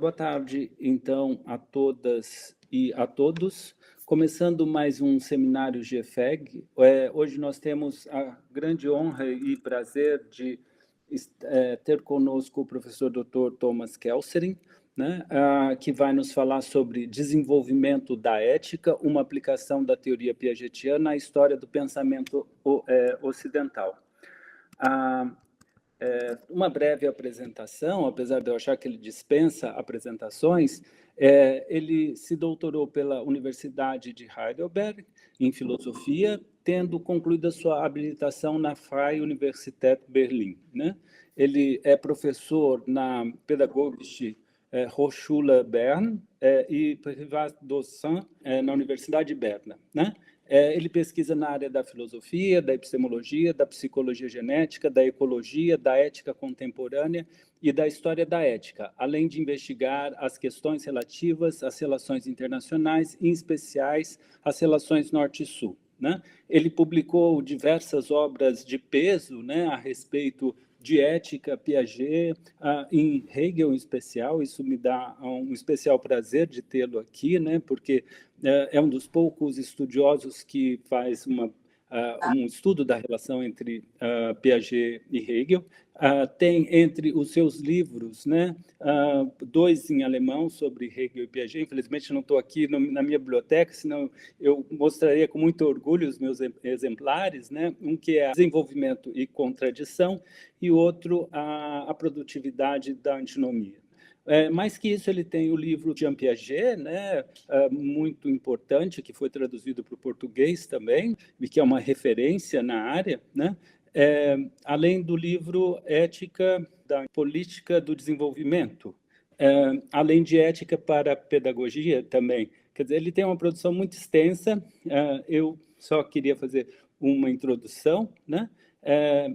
Boa tarde, então, a todas e a todos. Começando mais um seminário GFEG. Hoje nós temos a grande honra e prazer de ter conosco o professor Dr. Thomas Kelserin, né, que vai nos falar sobre desenvolvimento da ética, uma aplicação da teoria piagetiana à história do pensamento ocidental. Uma breve apresentação, apesar de eu achar que ele dispensa apresentações, ele se doutorou pela Universidade de Heidelberg em filosofia, tendo concluído a sua habilitação na Freie Universität Berlin, né? Ele é professor na Pädagogische Hochschule Bern e Privatdozent na Universidade de Berna, né? Ele pesquisa na área da filosofia, da epistemologia, da psicologia genética, da ecologia, da ética contemporânea e da história da ética, além de investigar as questões relativas às relações internacionais, em especiais às relações norte e sul, né? Ele publicou diversas obras de peso, né, a respeito de ética, Piaget, em Hegel em especial. Isso me dá um especial prazer de tê-lo aqui, né, porque é um dos poucos estudiosos que faz um estudo da relação entre Piaget e Hegel. Tem entre os seus livros, né, dois em alemão sobre Hegel e Piaget. Infelizmente, não estou aqui na minha biblioteca, senão eu mostraria com muito orgulho os meus exemplares, né? Um que é Desenvolvimento e Contradição e o outro a Produtividade da Antinomia. Mais que isso, ele tem o livro de Jean Piaget, né, muito importante, que foi traduzido para o português também, e que é uma referência na área, né? Além do livro Ética da Política do Desenvolvimento, além de Ética para a Pedagogia também. Quer dizer, ele tem uma produção muito extensa. Eu só queria fazer uma introdução, né?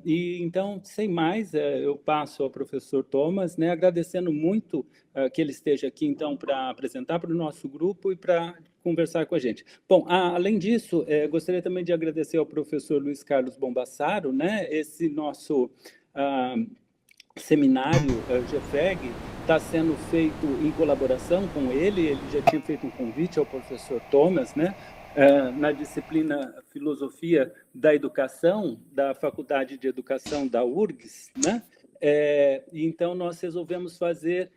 E então, sem mais, eu passo ao professor Thomas, né, agradecendo muito que ele esteja aqui, então, para apresentar para o nosso grupo e para conversar com a gente. Bom, além disso, gostaria também de agradecer ao professor Luiz Carlos Bombassaro, né, esse nosso seminário GFEG está sendo feito em colaboração com ele já tinha feito um convite ao professor Thomas, né, na disciplina Filosofia da Educação, da Faculdade de Educação da URGS, né? Então, nós resolvemos fazer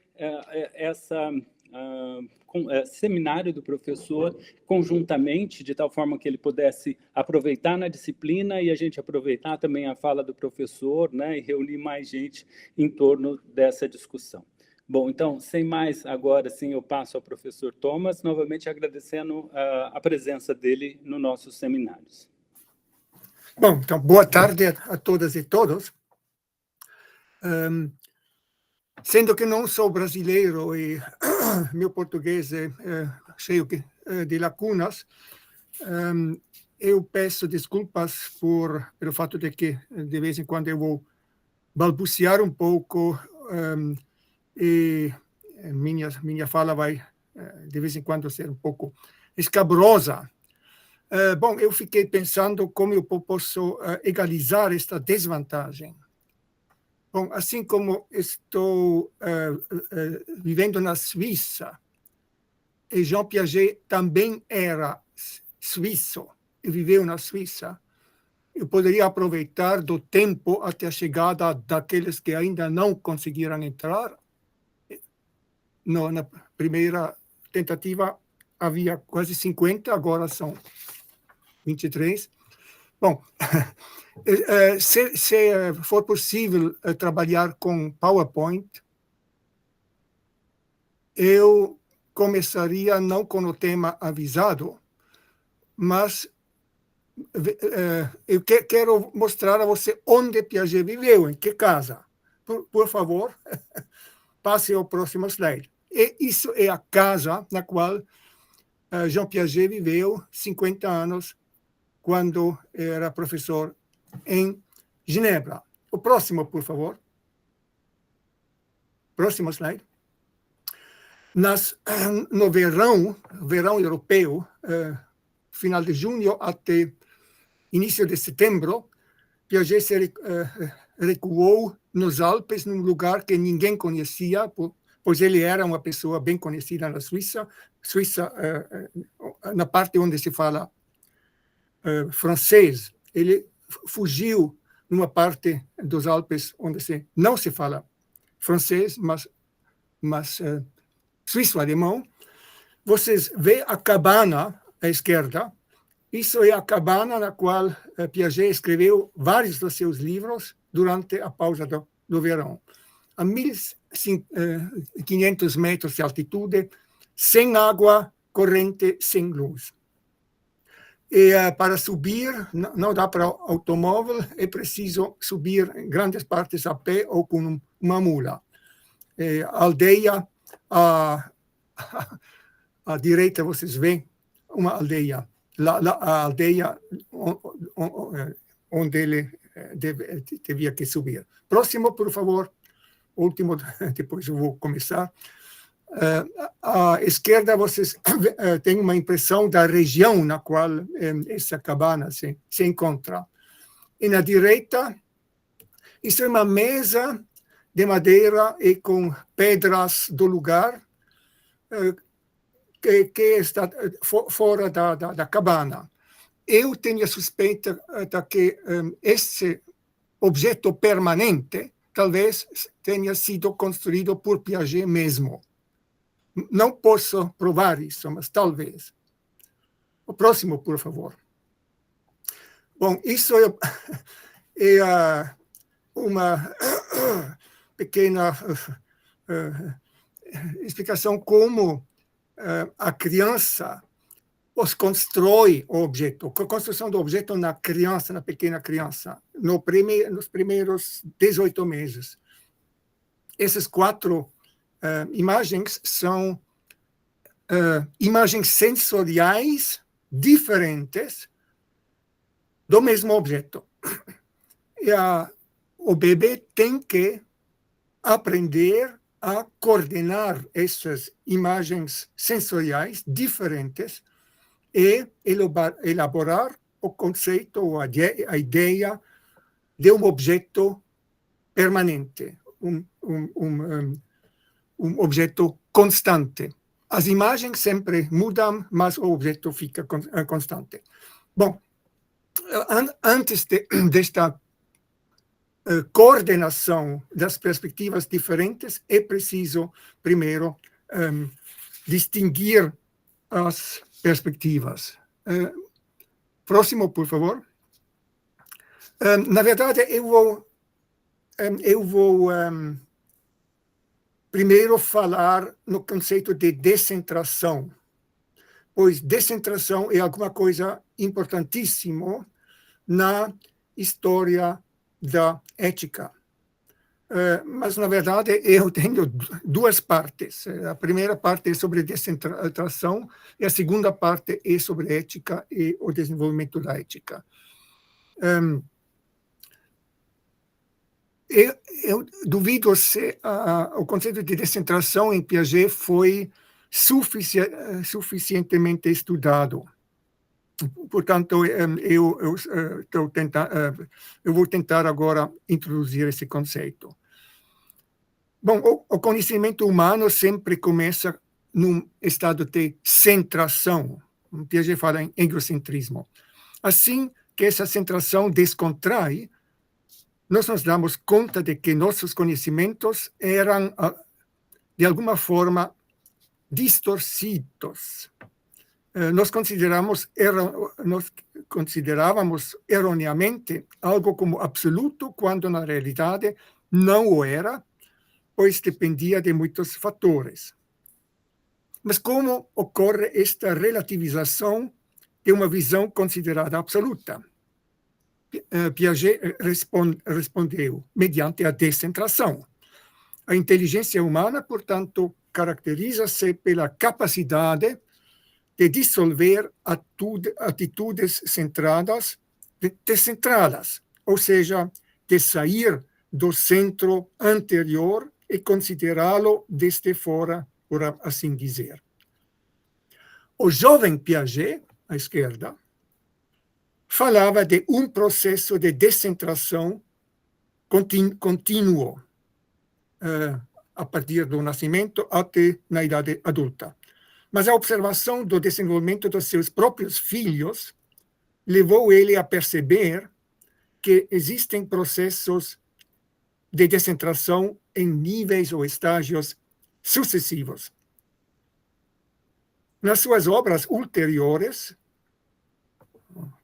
seminário do professor conjuntamente, de tal forma que ele pudesse aproveitar na disciplina e a gente aproveitar também a fala do professor, né, e reunir mais gente em torno dessa discussão. Bom, então, sem mais, agora sim eu passo ao professor Thomas, novamente agradecendo a presença dele nos nossos seminários. Bom, então, boa tarde a todas e todos. Sendo que não sou brasileiro e meu português é cheio de lacunas, eu peço desculpas pelo fato de que, de vez em quando, eu vou balbuciar um pouco e minha fala vai, de vez em quando, ser um pouco escabrosa. Bom, eu fiquei pensando como eu posso egalizar esta desvantagem. Bom, assim como estou vivendo na Suíça, e Jean Piaget também era suíço e viveu na Suíça, eu poderia aproveitar do tempo até a chegada daqueles que ainda não conseguiram entrar. Na primeira tentativa havia quase 50, agora são 23. Bom, se for possível trabalhar com PowerPoint, eu começaria não com o tema avisado, mas eu quero mostrar a você onde Piaget viveu, em que casa. Por favor, passe ao próximo slide. E isso é a casa na qual Jean Piaget viveu 50 anos, quando era professor em Genebra. O próximo, por favor. Próximo slide. No verão europeu, final de junho até início de setembro, Piaget se recuou nos Alpes, num lugar que ninguém conhecia, pois ele era uma pessoa bem conhecida na Suíça, na parte onde se fala francês. Ele fugiu numa parte dos Alpes onde não se fala francês, mas suíço-alemão. Vocês veem a cabana à esquerda. Isso é a cabana na qual Piaget escreveu vários dos seus livros durante a pausa do verão. A 1.500 metros de altitude, sem água corrente, sem luz. E para subir, não dá para automóvel, é preciso subir grandes partes a pé ou com uma mula. A aldeia, à direita vocês veem uma aldeia. A aldeia onde ele devia que subir. Próximo, por favor. Último, depois eu vou começar. À esquerda, vocês têm uma impressão da região na qual essa cabana se encontra. E na direita, isso é uma mesa de madeira e com pedras do lugar, que está fora da cabana. Eu tenho a suspeita de que esse objeto permanente talvez tenha sido construído por Piaget mesmo. Não posso provar isso, mas talvez. O próximo, por favor. Bom, isso é uma pequena explicação como a criança os constrói o objeto. A construção do objeto na criança, na pequena criança, nos primeiros 18 meses. Essas 4 imagens são imagens sensoriais diferentes do mesmo objeto. E o bebê tem que aprender a coordenar essas imagens sensoriais diferentes e elaborar o conceito ou a ideia de um objeto permanente, um objeto constante. As imagens sempre mudam, mas o objeto fica constante. Bom, antes desta coordenação das perspectivas diferentes, é preciso, primeiro, distinguir as perspectivas. Próximo, por favor. Na verdade, eu vou primeiro falar no conceito de descentração, pois descentração é alguma coisa importantíssima na história da ética. Mas, na verdade, eu tenho 2 partes. A primeira parte é sobre descentração e a segunda parte é sobre ética e o desenvolvimento da ética. Eu duvido se o conceito de descentração em Piaget foi suficientemente estudado. Portanto, eu vou tentar agora introduzir esse conceito. Bom, o conhecimento humano sempre começa num estado de centração. Piaget fala em egocentrismo. Assim que essa centração descontrai, nós nos damos conta de que nossos conhecimentos eram, de alguma forma, distorcidos. Nós considerávamos erroneamente algo como absoluto, quando na realidade não o era, pois dependia de muitos fatores. Mas como ocorre esta relativização de uma visão considerada absoluta? Piaget respondeu mediante a descentração. A inteligência humana, portanto, caracteriza-se pela capacidade de dissolver atitudes centradas, descentradas, ou seja, de sair do centro anterior e considerá-lo desde fora, por assim dizer. O jovem Piaget, à esquerda, falava de um processo de descentração contínuo. a partir do nascimento até na idade adulta. Mas a observação do desenvolvimento dos seus próprios filhos levou ele a perceber que existem processos de descentração em níveis ou estágios sucessivos. Nas suas obras ulteriores,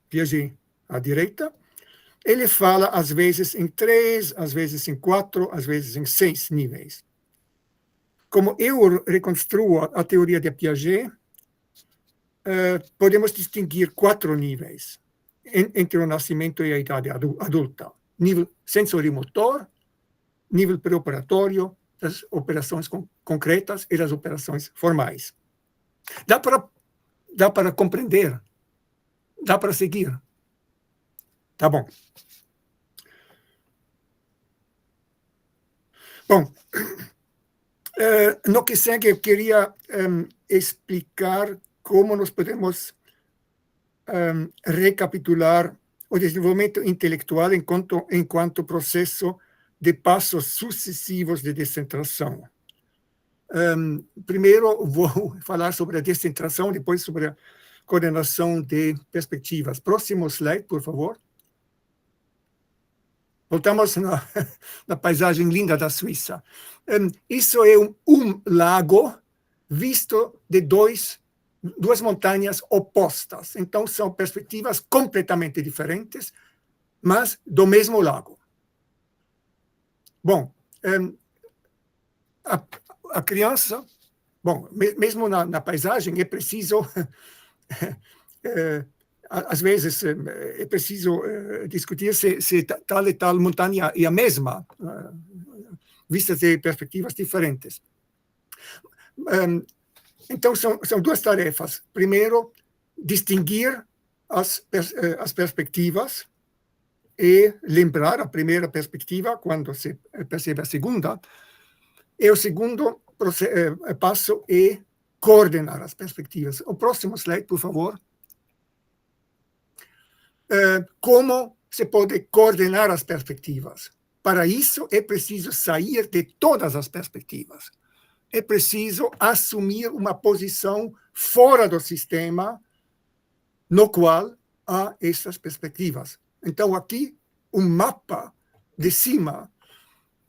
Piaget à direita, ele fala às vezes em 3, às vezes em 4, às vezes em 6 níveis. Como eu reconstruo a teoria de Piaget, podemos distinguir 4 níveis entre o nascimento e a idade adulta. Nível sensorimotor, nível pré-operatório, das operações concretas e das operações formais. Dá para compreender? Dá para seguir? Tá bom. Bom, no que segue, eu queria explicar como nós podemos recapitular o desenvolvimento intelectual enquanto processo de passos sucessivos de descentração. Primeiro vou falar sobre a descentração, depois sobre a coordenação de perspectivas. Próximo slide, por favor. Voltamos na paisagem linda da Suíça. Isso é um lago visto de duas montanhas opostas. Então, são perspectivas completamente diferentes, mas do mesmo lago. Bom, a criança, bom, mesmo na paisagem, é preciso, às vezes, é preciso discutir se tal e tal montanha é a mesma, vistas de perspectivas diferentes. Então, são 2 tarefas. Primeiro, distinguir as perspectivas e lembrar a primeira perspectiva quando se percebe a segunda. E o segundo passo é coordenar as perspectivas. O próximo slide, por favor. Como se pode coordenar as perspectivas? Para isso, é preciso sair de todas as perspectivas. É preciso assumir uma posição fora do sistema no qual há essas perspectivas. Então, aqui, um mapa de cima.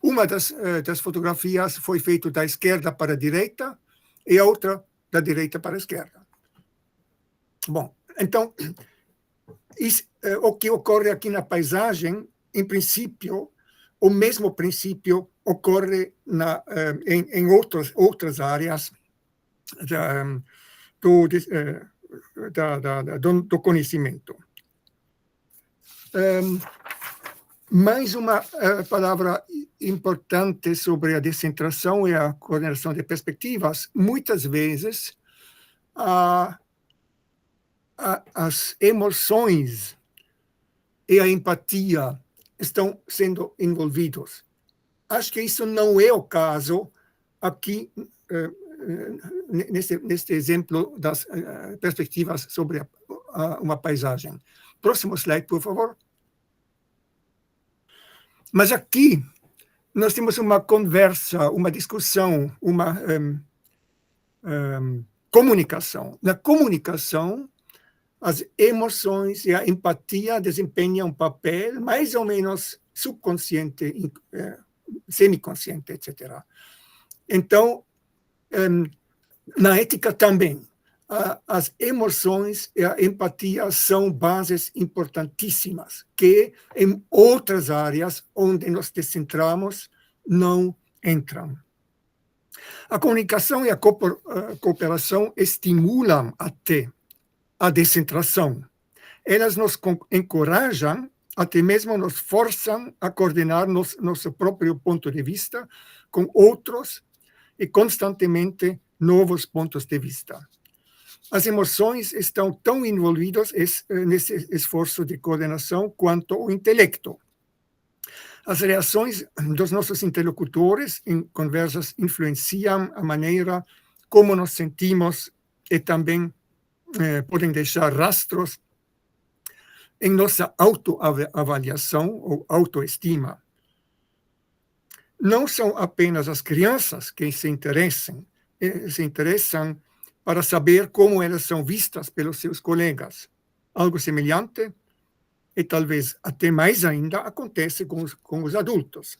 Uma das fotografias foi feita da esquerda para a direita e a outra da direita para a esquerda. Bom, então, o que ocorre aqui na paisagem, em princípio, o mesmo princípio ocorre em outras áreas do conhecimento. Mais uma palavra importante sobre a descentração e a coordenação de perspectivas. Muitas vezes, as emoções e a empatia estão sendo envolvidos. Acho que isso não é o caso aqui, neste exemplo das perspectivas sobre uma paisagem. Próximo slide, por favor. Mas aqui nós temos uma conversa, uma discussão, uma comunicação. Na comunicação, as emoções e a empatia desempenham um papel mais ou menos subconsciente, semiconsciente, etc. Então, na ética também, as emoções e a empatia são bases importantíssimas, que em outras áreas onde nos descentramos não entram. A comunicação e a cooperação estimulam até a descentração. Elas nos encorajam, até mesmo nos forçam a coordenar nosso próprio ponto de vista com outros e constantemente novos pontos de vista. As emoções estão tão envolvidas nesse esforço de coordenação quanto o intelecto. As reações dos nossos interlocutores em conversas influenciam a maneira como nos sentimos e também podem deixar rastros em nossa autoavaliação ou autoestima. não são apenas as crianças que se interessam para saber como elas são vistas pelos seus colegas. Algo semelhante, e talvez até mais ainda, acontece com os adultos.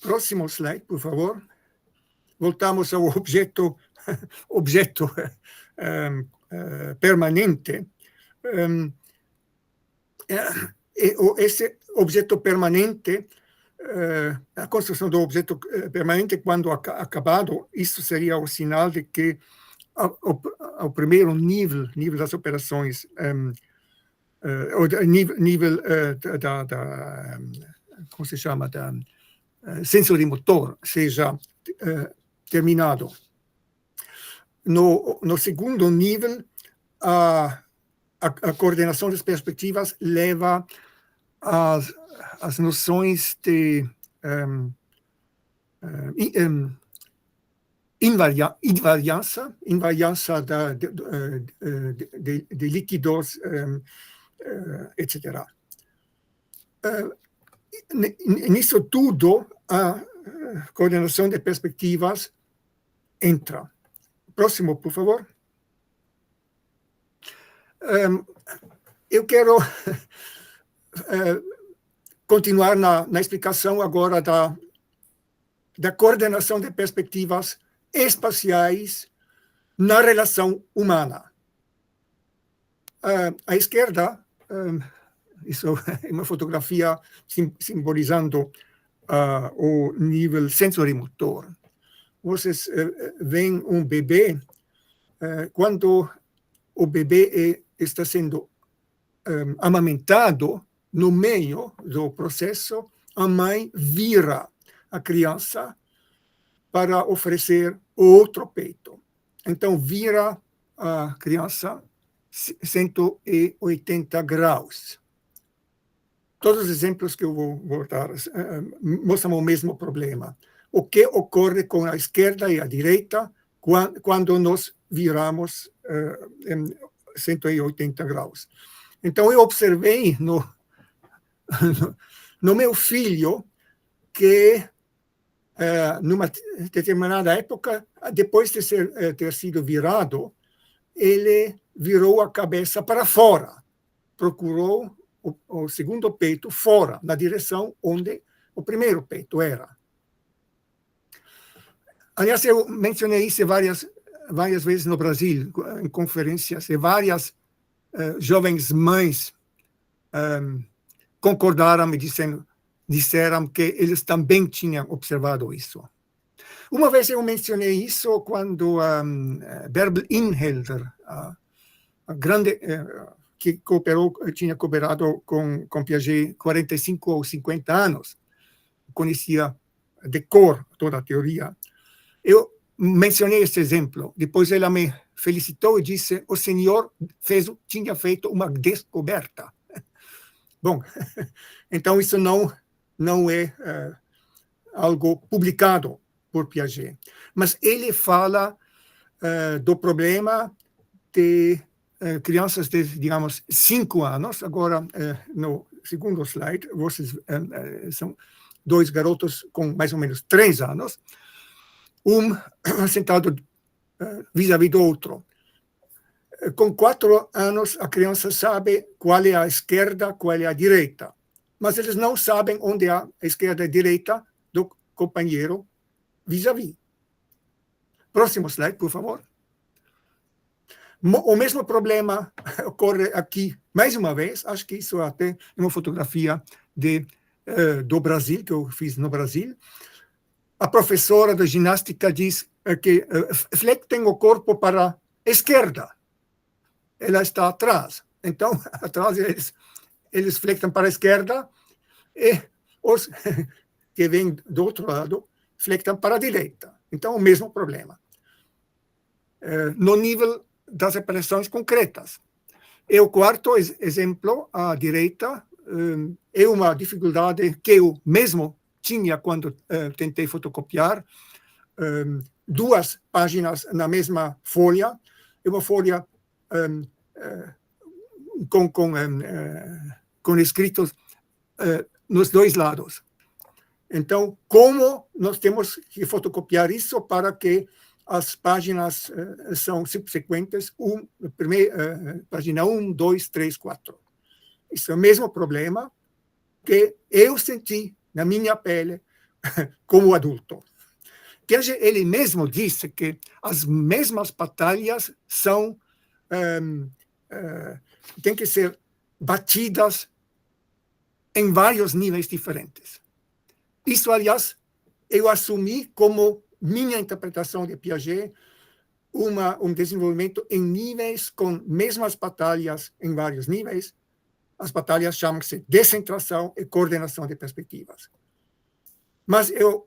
Próximo slide, por favor. Voltamos ao objeto permanente. Esse objeto permanente, a construção do objeto permanente, quando acabado, isso seria o sinal de que ao primeiro nível das operações, o nível como se chama, da sensorimotor, seja terminado. No segundo nível, a coordenação das perspectivas leva às noções de invariância de líquidos, etc. Nisso tudo, a coordenação de perspectivas entra. Próximo, por favor. Eu quero continuar na explicação agora da coordenação de perspectivas espaciais na relação humana. À esquerda, isso é uma fotografia simbolizando o nível sensorimotor. Vocês veem um bebê, quando o bebê está sendo amamentado, no meio do processo, a mãe vira a criança para oferecer outro peito. Então, vira a criança 180 graus. Todos os exemplos que eu vou dar mostram o mesmo problema. O que ocorre com a esquerda e a direita quando nós viramos em 180 graus. Então, eu observei no meu filho que, numa determinada época, depois de ter sido virado, ele virou a cabeça para fora, procurou o segundo peito fora, na direção onde o primeiro peito era. Aliás, eu mencionei isso várias vezes no Brasil, em conferências, e várias jovens mães concordaram e disseram que eles também tinham observado isso. Uma vez eu mencionei isso quando Bärbel Inhelder, a grande que tinha cooperado com Piaget 45 ou 50 anos, conhecia de cor toda a teoria. Eu mencionei esse exemplo. Depois ela me felicitou e disse: o senhor tinha feito uma descoberta. Bom, então isso não é algo publicado por Piaget. Mas ele fala do problema de crianças de, digamos, 5 anos. Agora, no segundo slide, vocês são 2 garotos com mais ou menos 3 anos, sentado vis-à-vis do outro. Com 4 anos, a criança sabe qual é a esquerda, qual é a direita. Mas eles não sabem onde é a esquerda e a direita do companheiro vis-à-vis. Próximo slide, por favor. O mesmo problema ocorre aqui, mais uma vez. Acho que isso é até uma fotografia do Brasil, que eu fiz no Brasil. A professora de ginástica diz que flexem o corpo para a esquerda. Ela está atrás. Então, atrás eles flexam para a esquerda e os que vêm do outro lado flexam para a direita. Então, o mesmo problema. No nível das operações concretas. E o quarto exemplo, à direita, é uma dificuldade que eu mesmo tinha quando tentei fotocopiar 2 páginas na mesma folha, uma folha com escritos nos dois lados. Então, como nós temos que fotocopiar isso para que as páginas são subsequentes, página 1, 2, 3, 4. Isso é o mesmo problema que eu senti na minha pele como adulto. Piaget, ele mesmo disse que as mesmas batalhas têm que ser batidas em vários níveis diferentes. Isso, aliás, eu assumi como minha interpretação de Piaget, desenvolvimento em níveis com mesmas batalhas em vários níveis. As batalhas chamam-se descentração e coordenação de perspectivas. Mas eu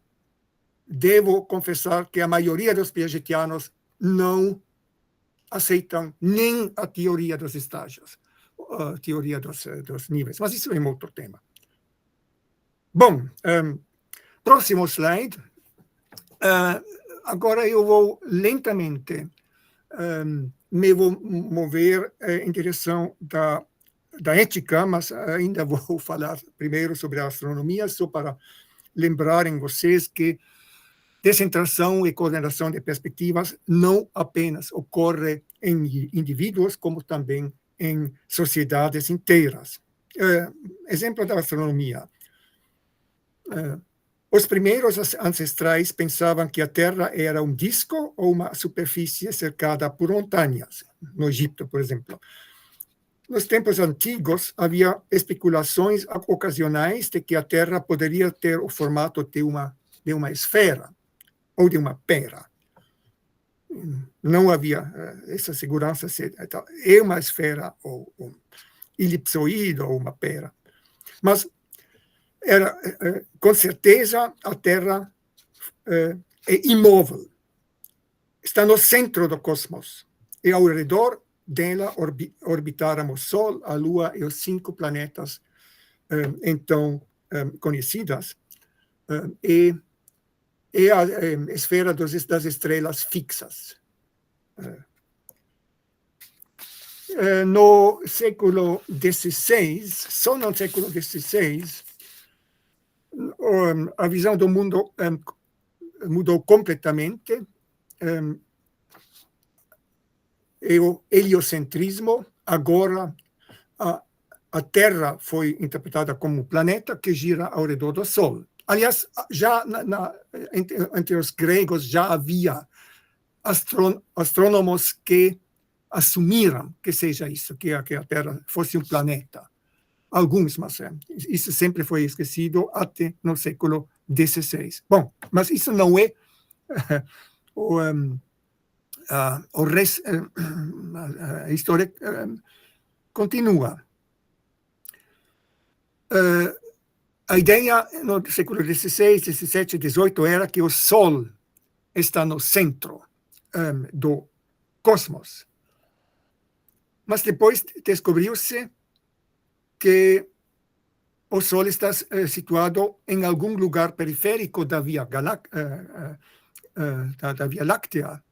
devo confessar que a maioria dos piagetianos não aceitam nem a teoria dos estágios, a teoria dos níveis. Mas isso é um outro tema. Bom, próximo slide. Agora eu vou lentamente me vou mover em direção da ética, mas ainda vou falar primeiro sobre a astronomia, só para lembrarem vocês que descentração e coordenação de perspectivas não apenas ocorre em indivíduos, como também em sociedades inteiras. Exemplo da astronomia. Os primeiros ancestrais pensavam que a Terra era um disco ou uma superfície cercada por montanhas, no Egito, por exemplo. Nos tempos antigos, havia especulações ocasionais de que a Terra poderia ter o formato de uma esfera ou de uma pera. Não havia essa segurança se é uma esfera ou um elipsoide ou uma pera. Mas era, com certeza, a Terra é imóvel. Está no centro do cosmos. E ao redor dela orbitaram o Sol, a Lua e os 5 planetas então conhecidas. E a esfera das estrelas fixas. No século XVI, só no século XVI, a visão do mundo mudou completamente. O heliocentrismo, agora a Terra foi interpretada como um planeta que gira ao redor do Sol. Aliás, já entre os gregos já havia astrônomos que assumiram que seja isso, que a Terra fosse um planeta. Alguns, mas isso sempre foi esquecido até no século XVI. Bom, mas isso não é a história continua. A ideia no século XVI, XVII, XVIII era que o Sol está no centro do cosmos. Mas depois descobriu-se que o Sol está situado em algum lugar periférico da Via Láctea.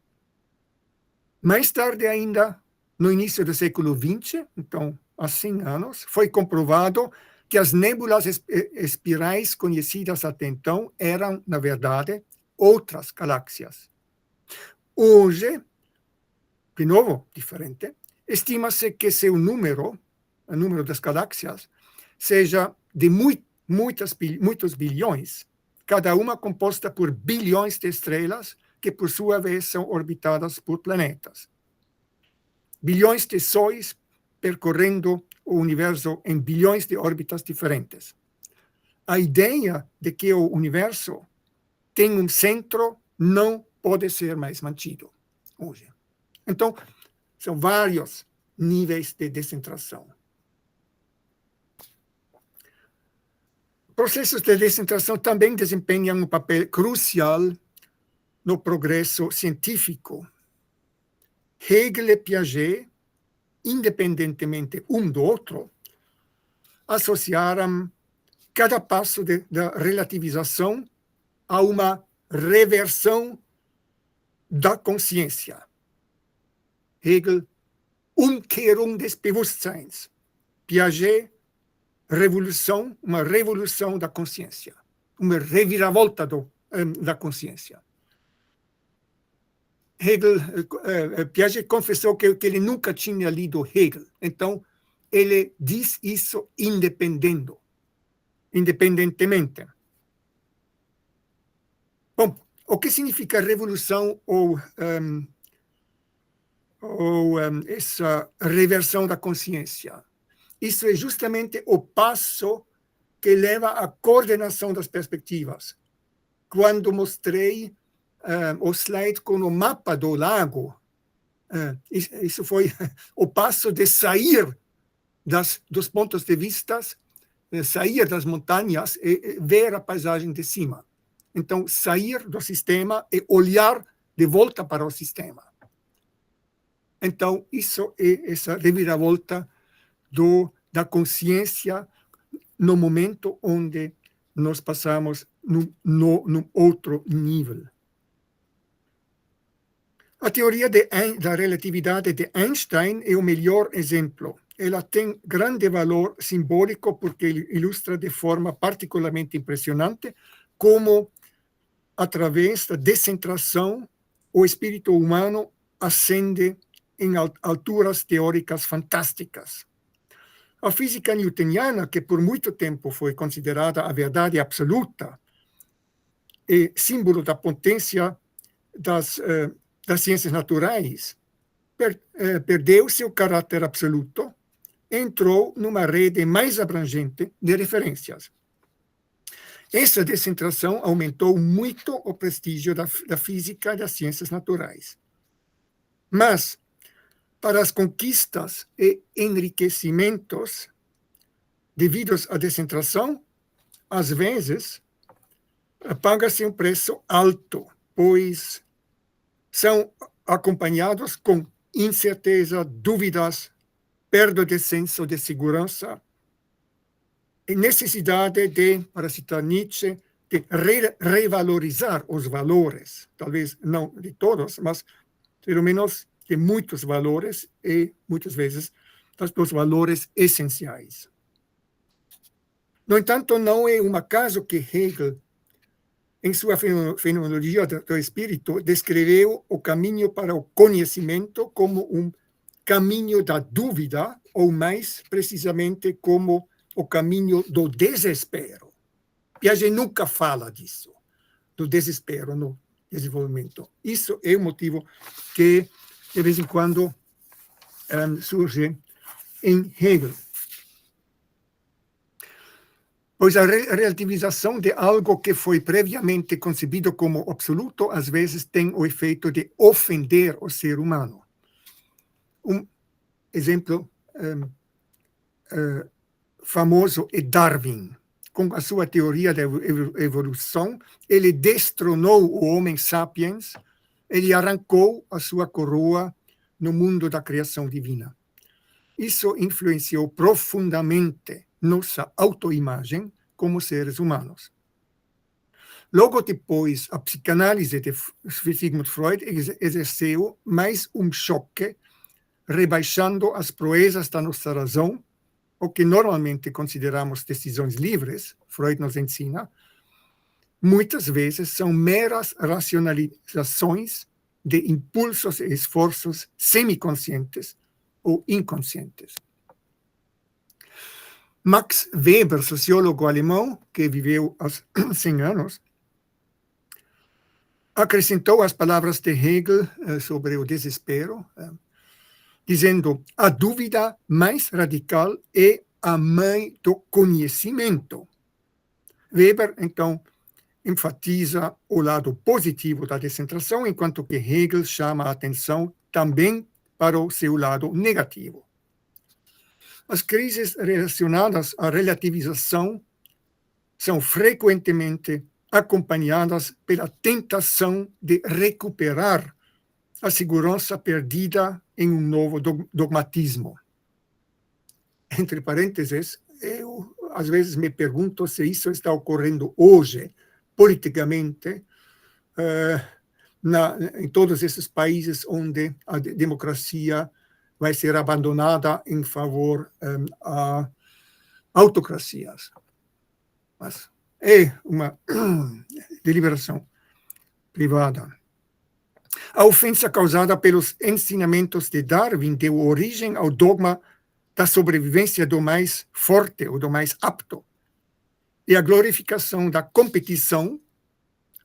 Mais tarde ainda, no início do século XX, então há 100 anos, foi comprovado que as nébulas espirais conhecidas até então eram, na verdade, outras galáxias. Hoje, de novo, diferente, estima-se que o número das galáxias, seja de muitos bilhões, cada uma composta por bilhões de estrelas, que por sua vez são orbitadas por planetas. Bilhões de sóis percorrendo o universo em bilhões de órbitas diferentes. A ideia de que o universo tem um centro não pode ser mais mantido hoje. Então, são vários níveis de descentração. Processos de descentração também desempenham um papel crucial no progresso científico. Hegel e Piaget, independentemente um do outro, associaram cada passo da relativização a uma reversão da consciência. Hegel, Umkehrung des Bewusstseins. Piaget, uma revolução da consciência, uma reviravolta da consciência. Piaget confessou que ele nunca tinha lido Hegel, então ele diz isso independentemente. Bom, o que significa revolução ou essa reversão da consciência? Isso é justamente o passo que leva à coordenação das perspectivas. Quando mostrei o slide com o mapa do lago, isso foi o passo de sair dos pontos de vista, sair das montanhas e ver a paisagem de cima. Então, sair do sistema e olhar de volta para o sistema. Então, isso é essa reviravolta da consciência no momento onde nós passamos num outro nível. A teoria da relatividade de Einstein é o melhor exemplo. Ela tem grande valor simbólico porque ilustra de forma particularmente impressionante como, através da descentração, o espírito humano ascende em alturas teóricas fantásticas. A física newtoniana, que por muito tempo foi considerada a verdade absoluta e símbolo da potência das ciências naturais, perdeu seu caráter absoluto e entrou numa rede mais abrangente de referências. Essa descentração aumentou muito o prestígio da física e das ciências naturais. Mas, para as conquistas e enriquecimentos devidos à descentração, às vezes, paga-se um preço alto, pois são acompanhados com incerteza, dúvidas, perda de senso de segurança e necessidade de, para citar Nietzsche, de revalorizar os valores, talvez não de todos, mas pelo menos de muitos valores e, muitas vezes, dos valores essenciais. No entanto, não é um acaso que Hegel, em sua fenomenologia do espírito, descreveu o caminho para o conhecimento como um caminho da dúvida, ou mais precisamente como o caminho do desespero. Piaget nunca fala disso, do desespero no desenvolvimento. Isso é o motivo que, de vez em quando, surge em Hegel. Pois a relativização de algo que foi previamente concebido como absoluto, às vezes tem o efeito de ofender o ser humano. Um exemplo famoso é Darwin. Com a sua teoria da evolução, ele destronou o Homo sapiens, ele arrancou a sua coroa no mundo da criação divina. Isso influenciou profundamente nossa autoimagem como seres humanos. Logo depois, a psicanálise de Sigmund Freud exerceu mais um choque, rebaixando as proezas da nossa razão, o que normalmente consideramos decisões livres, Freud nos ensina, muitas vezes são meras racionalizações de impulsos e esforços semiconscientes ou inconscientes. Max Weber, sociólogo alemão, que viveu há 100 anos, acrescentou as palavras de Hegel sobre o desespero, dizendo: a dúvida mais radical é a mãe do conhecimento. Weber, então, enfatiza o lado positivo da descentração, enquanto que Hegel chama a atenção também para o seu lado negativo. As crises relacionadas à relativização são frequentemente acompanhadas pela tentação de recuperar a segurança perdida em um novo dogmatismo. Entre parênteses, eu às vezes me pergunto se isso está ocorrendo hoje, politicamente, em todos esses países onde a democracia vai ser abandonada em favor autocracias. Mas é uma deliberação privada. A ofensa causada pelos ensinamentos de Darwin deu origem ao dogma da sobrevivência do mais forte ou do mais apto, e a glorificação da competição,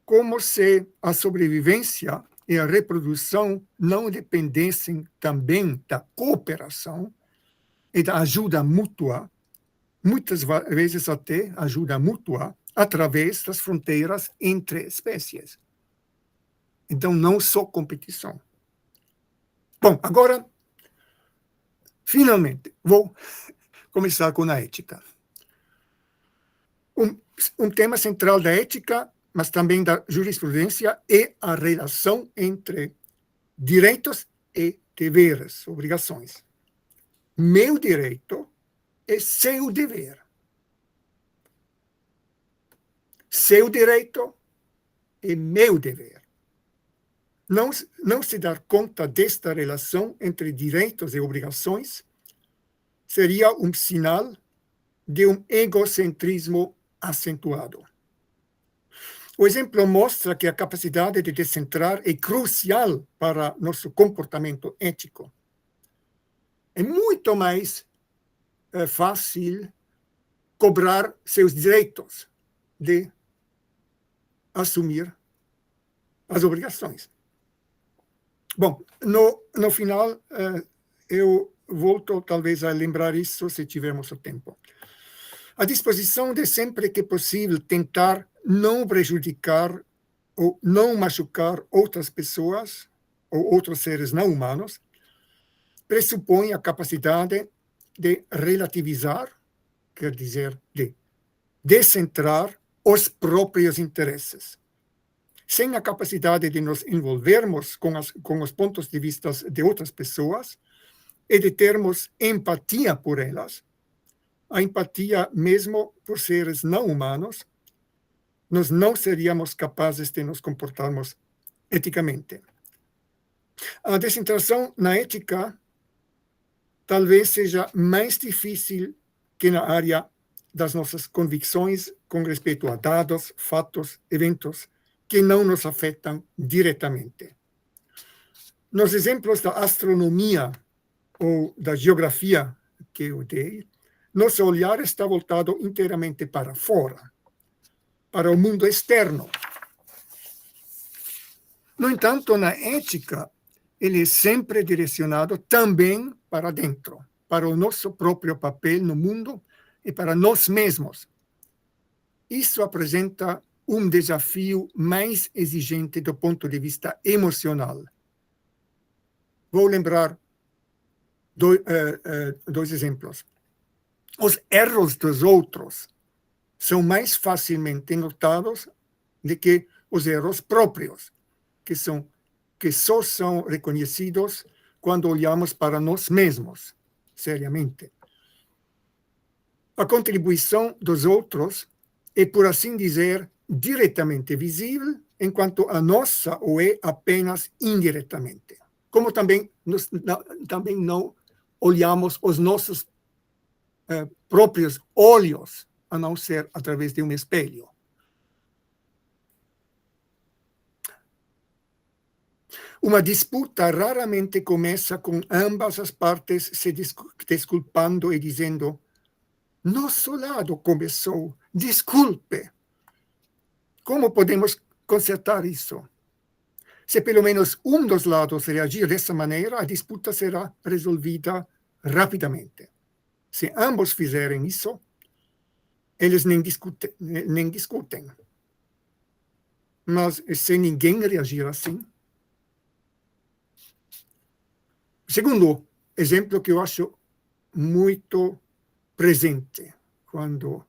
como se a sobrevivência e a reprodução não dependessem também da cooperação e da ajuda mútua, muitas vezes até ajuda mútua, através das fronteiras entre espécies. Então, não só competição. Bom, agora, finalmente, vou começar com a ética. Um tema central da ética, mas também da jurisprudência, é a relação entre direitos e deveres, obrigações. Meu direito é seu dever. Seu direito é meu dever. Não se dar conta desta relação entre direitos e obrigações seria um sinal de um egocentrismo acentuado. O exemplo mostra que a capacidade de descentrar é crucial para nosso comportamento ético. É muito mais fácil cobrar seus direitos de assumir as obrigações. Bom, no final, eu volto talvez a lembrar isso se tivermos o tempo. A disposição de sempre que possível tentar não prejudicar ou não machucar outras pessoas ou outros seres não humanos pressupõe a capacidade de relativizar, quer dizer, de descentrar os próprios interesses. Sem a capacidade de nos envolvermos com os pontos de vista de outras pessoas e de termos empatia por elas, a empatia mesmo por seres não humanos, nós não seríamos capazes de nos comportarmos eticamente. A descentração na ética talvez seja mais difícil que na área das nossas convicções com respeito a dados, fatos, eventos que não nos afetam diretamente. Nos exemplos da astronomia ou da geografia que eu dei, nosso olhar está voltado inteiramente para fora, para o mundo externo. No entanto, na ética, ele é sempre direcionado também para dentro, para o nosso próprio papel no mundo e para nós mesmos. Isso apresenta um desafio mais exigente do ponto de vista emocional. Vou lembrar dois exemplos. Os erros dos outros são mais facilmente notados do que os erros próprios, que só são reconhecidos quando olhamos para nós mesmos, seriamente. A contribuição dos outros é, por assim dizer, diretamente visível, enquanto a nossa o é apenas indiretamente. Como também não olhamos os nossos próprios olhos, a não ser através de um espelho. Uma disputa raramente começa com ambas as partes se desculpando e dizendo: nosso lado começou, desculpe. Como podemos consertar isso? Se pelo menos um dos lados reagir dessa maneira, a disputa será resolvida rapidamente. Se ambos fizerem isso, eles nem discutem. Mas se ninguém reagir assim... Segundo exemplo que eu acho muito presente quando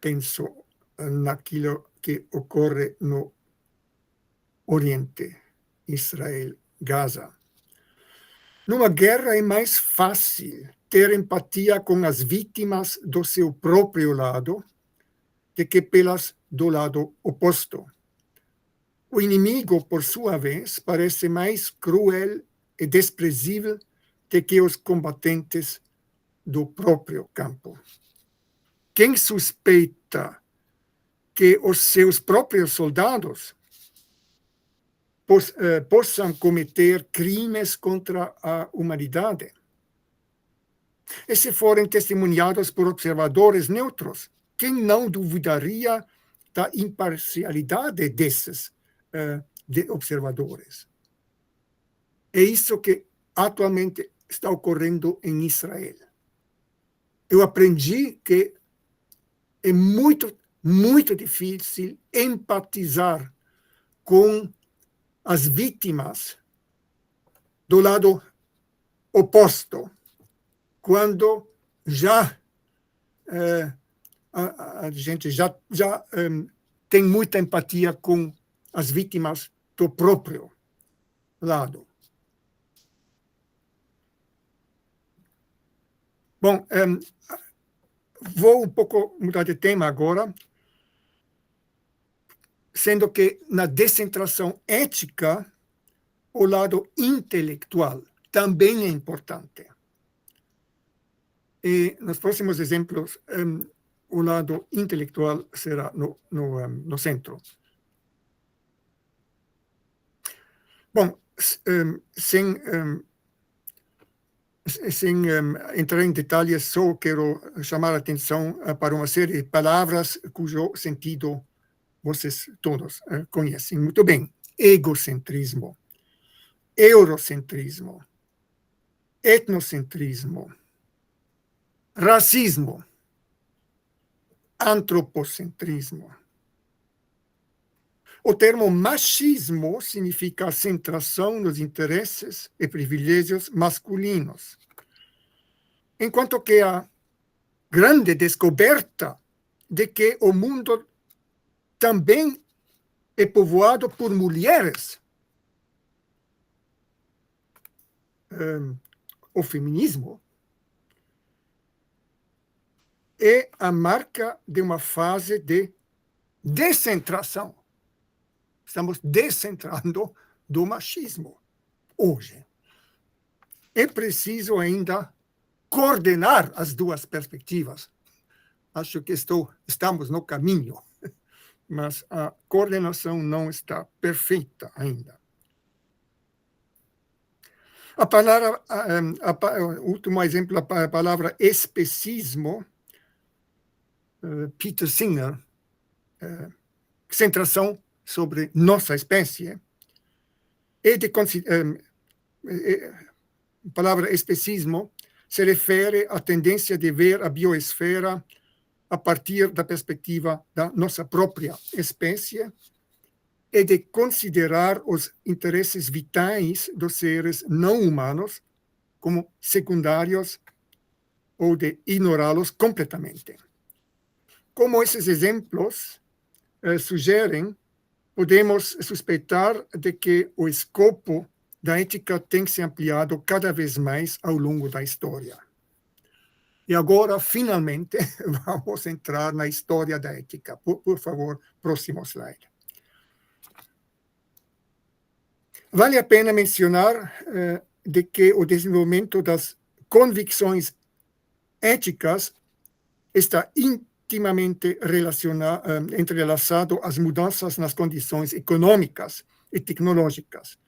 penso naquilo que ocorre no Oriente, Israel, Gaza. Numa guerra é mais fácil ter empatia com as vítimas do seu próprio lado do que pelas do lado oposto. O inimigo, por sua vez, parece mais cruel e desprezível do que os combatentes do próprio campo. quem suspeita que os seus próprios soldados possam cometer crimes contra a humanidade. E se forem testemunhados por observadores neutros, quem não duvidaria da imparcialidade desses observadores? É isso que atualmente está ocorrendo em Israel. Eu aprendi que é muito, muito difícil empatizar com as vítimas do lado oposto, quando já a gente já tem muita empatia com as vítimas do próprio lado. Bom, vou um pouco mudar de tema agora, sendo que na descentração ética, o lado intelectual também é importante. E nos próximos exemplos, o lado intelectual será no centro. Bom, sem entrar em detalhes, só quero chamar a atenção para uma série de palavras cujo sentido vocês todos conhecem muito bem. Egocentrismo, eurocentrismo, etnocentrismo, racismo, antropocentrismo. O termo machismo significa a centração nos interesses e privilégios masculinos, enquanto que a grande descoberta de que o mundo também é povoado por mulheres, o feminismo, é a marca de uma fase de descentração. Estamos descentrando do machismo hoje. É preciso ainda coordenar as duas perspectivas. Acho que estamos no caminho, mas a coordenação não está perfeita ainda. A palavra, o último exemplo, a palavra especismo, Peter Singer, centração sobre nossa espécie, a palavra especismo se refere à tendência de ver a biosfera a partir da perspectiva da nossa própria espécie e de considerar os interesses vitais dos seres não humanos como secundários ou de ignorá-los completamente. Como esses exemplos sugerem, podemos suspeitar de que o escopo da ética tem se ampliado cada vez mais ao longo da história. E agora, finalmente, vamos entrar na história da ética. Por favor, próximo slide. Vale a pena mencionar de que o desenvolvimento das convicções éticas está intimamente entrelaçado às mudanças nas condições econômicas e tecnológicas.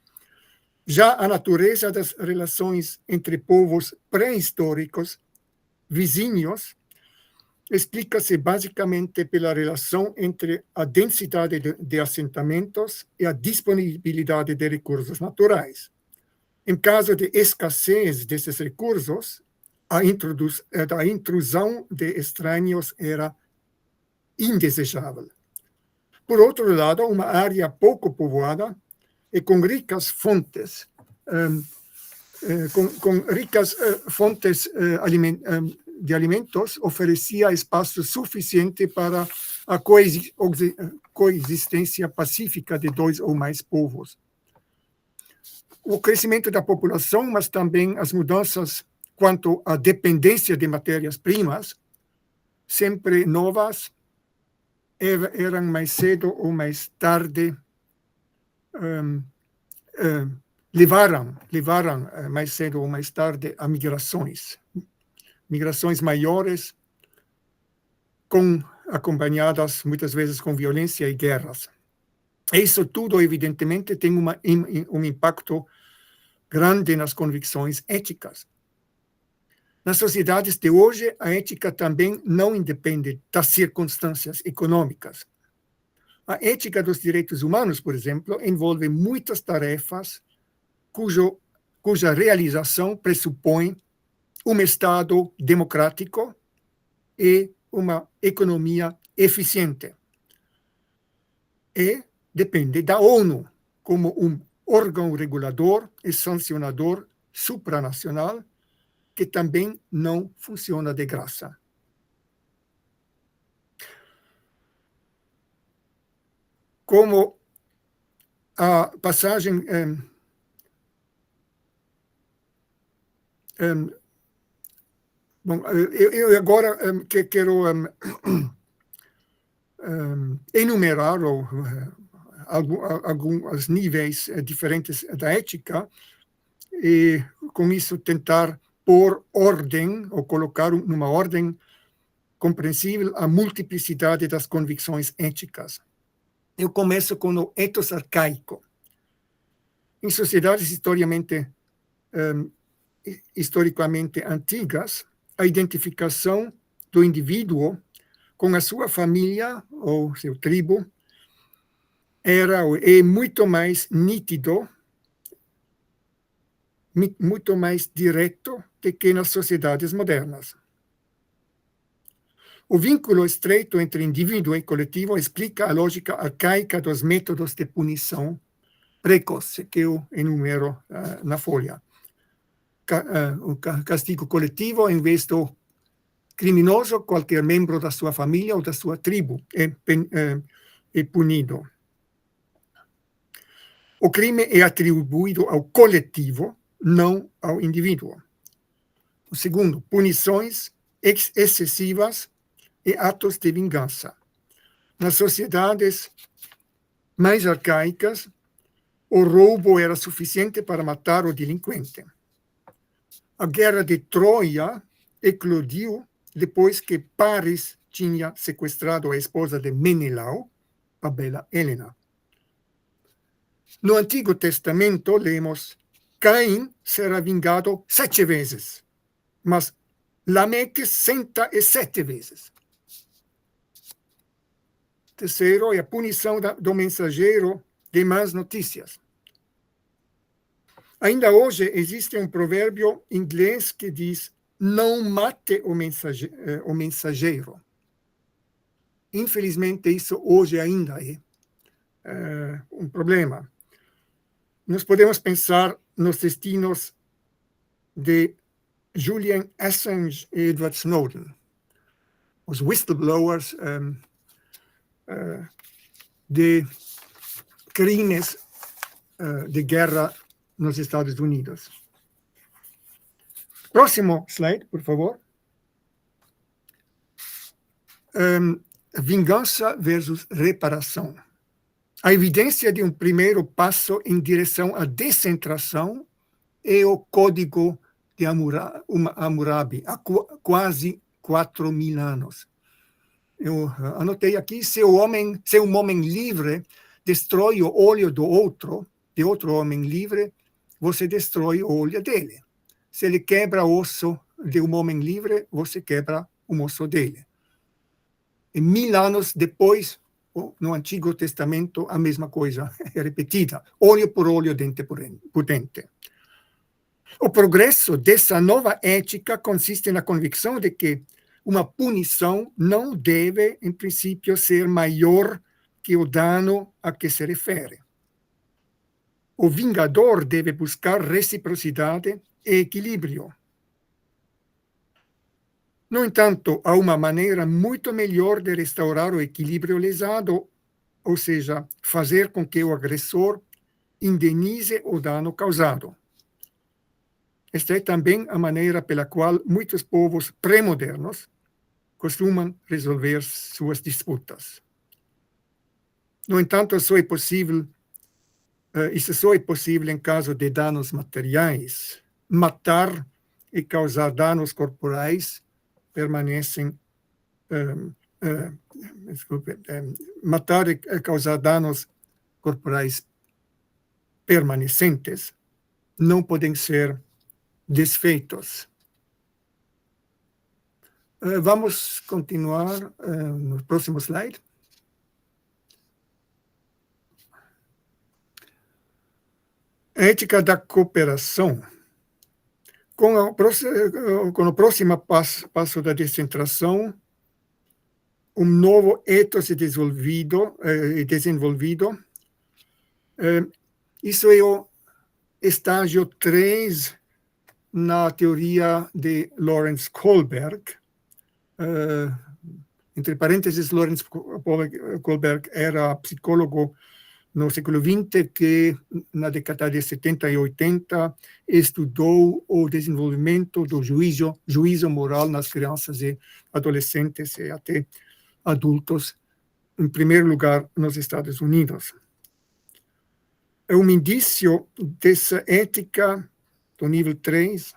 Já a natureza das relações entre povos pré-históricos vizinhos explica-se basicamente pela relação entre a densidade de assentamentos e a disponibilidade de recursos naturais. Em caso de escassez desses recursos, a intrusão de estranhos era indesejável. Por outro lado, uma área pouco povoada e com ricas fontes, de alimentos oferecia espaço suficiente para a coexistência pacífica de dois ou mais povos. O crescimento da população, mas também as mudanças quanto à dependência de matérias-primas, sempre novas, eram mais cedo ou mais tarde, levaram mais cedo ou mais tarde a migrações maiores, acompanhadas muitas vezes com violência e guerras. Isso tudo, evidentemente, tem um impacto grande nas convicções éticas. Nas sociedades de hoje, a ética também não independe das circunstâncias econômicas. A ética dos direitos humanos, por exemplo, envolve muitas tarefas cuja realização pressupõe um Estado democrático e uma economia eficiente. E depende da ONU como um órgão regulador e sancionador supranacional que também não funciona de graça. Como a passagem bom, eu agora quero enumerar alguns níveis diferentes da ética e, com isso, tentar pôr ordem ou colocar numa ordem compreensível a multiplicidade das convicções éticas. Eu começo com o ethos arcaico. Em sociedades historicamente antigas, a identificação do indivíduo com a sua família ou seu tribo é muito mais nítido, muito mais direto do que nas sociedades modernas. O vínculo estreito entre indivíduo e coletivo explica a lógica arcaica dos métodos de punição precoce que eu enumero na folha. O castigo coletivo, em vez do criminoso, qualquer membro da sua família ou da sua tribo é punido. O crime é atribuído ao coletivo, não ao indivíduo. O segundo, punições excessivas e atos de vingança. Nas sociedades mais arcaicas, o roubo era suficiente para matar o delinquente. A guerra de Troia eclodiu depois que Paris tinha sequestrado a esposa de Menelau, a bela Helena. No Antigo Testamento, lemos: Caim será vingado 7 vezes, mas Lameque 107 vezes. Terceiro é a punição do mensageiro de más notícias. Ainda hoje existe um provérbio inglês que diz: não mate o mensageiro. Infelizmente, isso hoje ainda é um problema. Nós podemos pensar nos destinos de Julian Assange e Edward Snowden, os whistleblowers de crimes de guerra nos Estados Unidos. Próximo slide, por favor. Vingança versus reparação. A evidência de um primeiro passo em direção à descentração é o Código de Hammurabi, há quase 4.000 anos. Eu anotei aqui: se um homem livre destrói o olho de outro homem livre, você destrói o olho dele. Se ele quebra o osso de um homem livre, você quebra o osso dele. E 1.000 anos depois, no Antigo Testamento, a mesma coisa é repetida: olho por olho, dente por dente. O progresso dessa nova ética consiste na convicção de que uma punição não deve, em princípio, ser maior que o dano a que se refere. O vingador deve buscar reciprocidade e equilíbrio. No entanto, há uma maneira muito melhor de restaurar o equilíbrio lesado, ou seja, fazer com que o agressor indenize o dano causado. Esta é também a maneira pela qual muitos povos pré-modernos costumam resolver suas disputas. No entanto, isso só é possível em caso de danos materiais. Matar e causar danos corporais permanecem matar e causar danos corporais permanecentes não podem ser desfeitos. Vamos continuar no próximo slide. A ética da cooperação. Com o próximo passo da descentração, um novo ethos é desenvolvido. Isso é o estágio 3 na teoria de Lawrence Kohlberg. Entre parênteses, Lawrence Kohlberg era psicólogo no século XX que, na década de 70 e 80, estudou o desenvolvimento do juízo moral nas crianças e adolescentes e até adultos, em primeiro lugar nos Estados Unidos. Um indício dessa ética do nível 3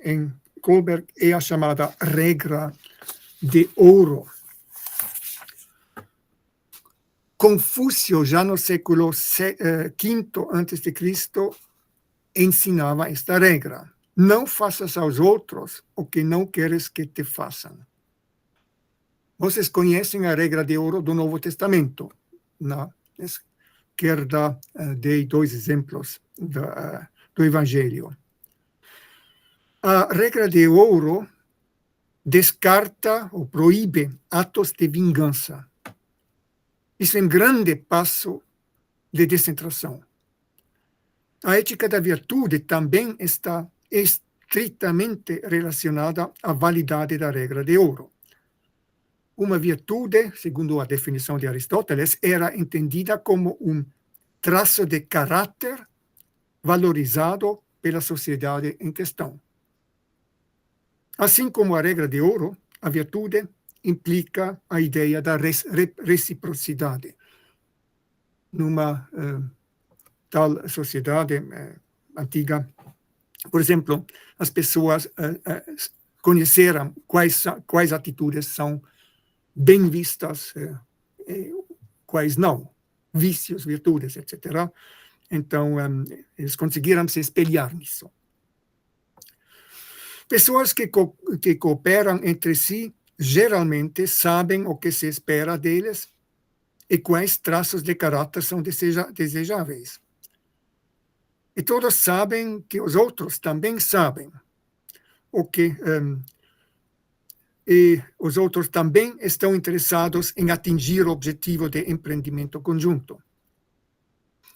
em Kohlberg é a chamada regra de ouro. Confúcio, já no século V a.C., ensinava esta regra: não faças aos outros o que não queres que te façam. Vocês conhecem a regra de ouro do Novo Testamento. Na esquerda, dei 2 exemplos do Evangelho. A regra de ouro descarta ou proíbe atos de vingança. Isso é um grande passo de descentração. A ética da virtude também está estritamente relacionada à validade da regra de ouro. Uma virtude, segundo a definição de Aristóteles, era entendida como um traço de caráter valorizado pela sociedade em questão. Assim como a regra de ouro, a virtude implica a ideia da reciprocidade. Numa tal sociedade antiga, por exemplo, as pessoas conheceram quais atitudes são bem vistas, quais não, vícios, virtudes, etc. Então, eles conseguiram se espelhar nisso. Pessoas que cooperam entre si geralmente sabem o que se espera deles e quais traços de caráter são desejáveis. E todos sabem que os outros também sabem e os outros também estão interessados em atingir o objetivo de empreendimento conjunto.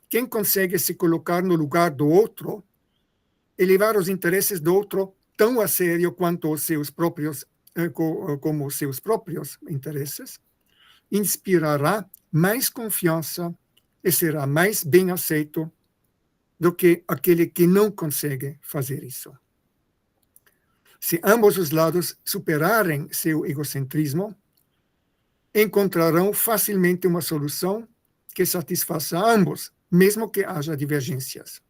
Quem consegue se colocar no lugar do outro e levar os interesses do outro tão a sério quanto os seus próprios como os seus próprios interesses, inspirará mais confiança e será mais bem aceito do que aquele que não consegue fazer isso. Se ambos os lados superarem seu egocentrismo, encontrarão facilmente uma solução que satisfaça a ambos, mesmo que haja divergências.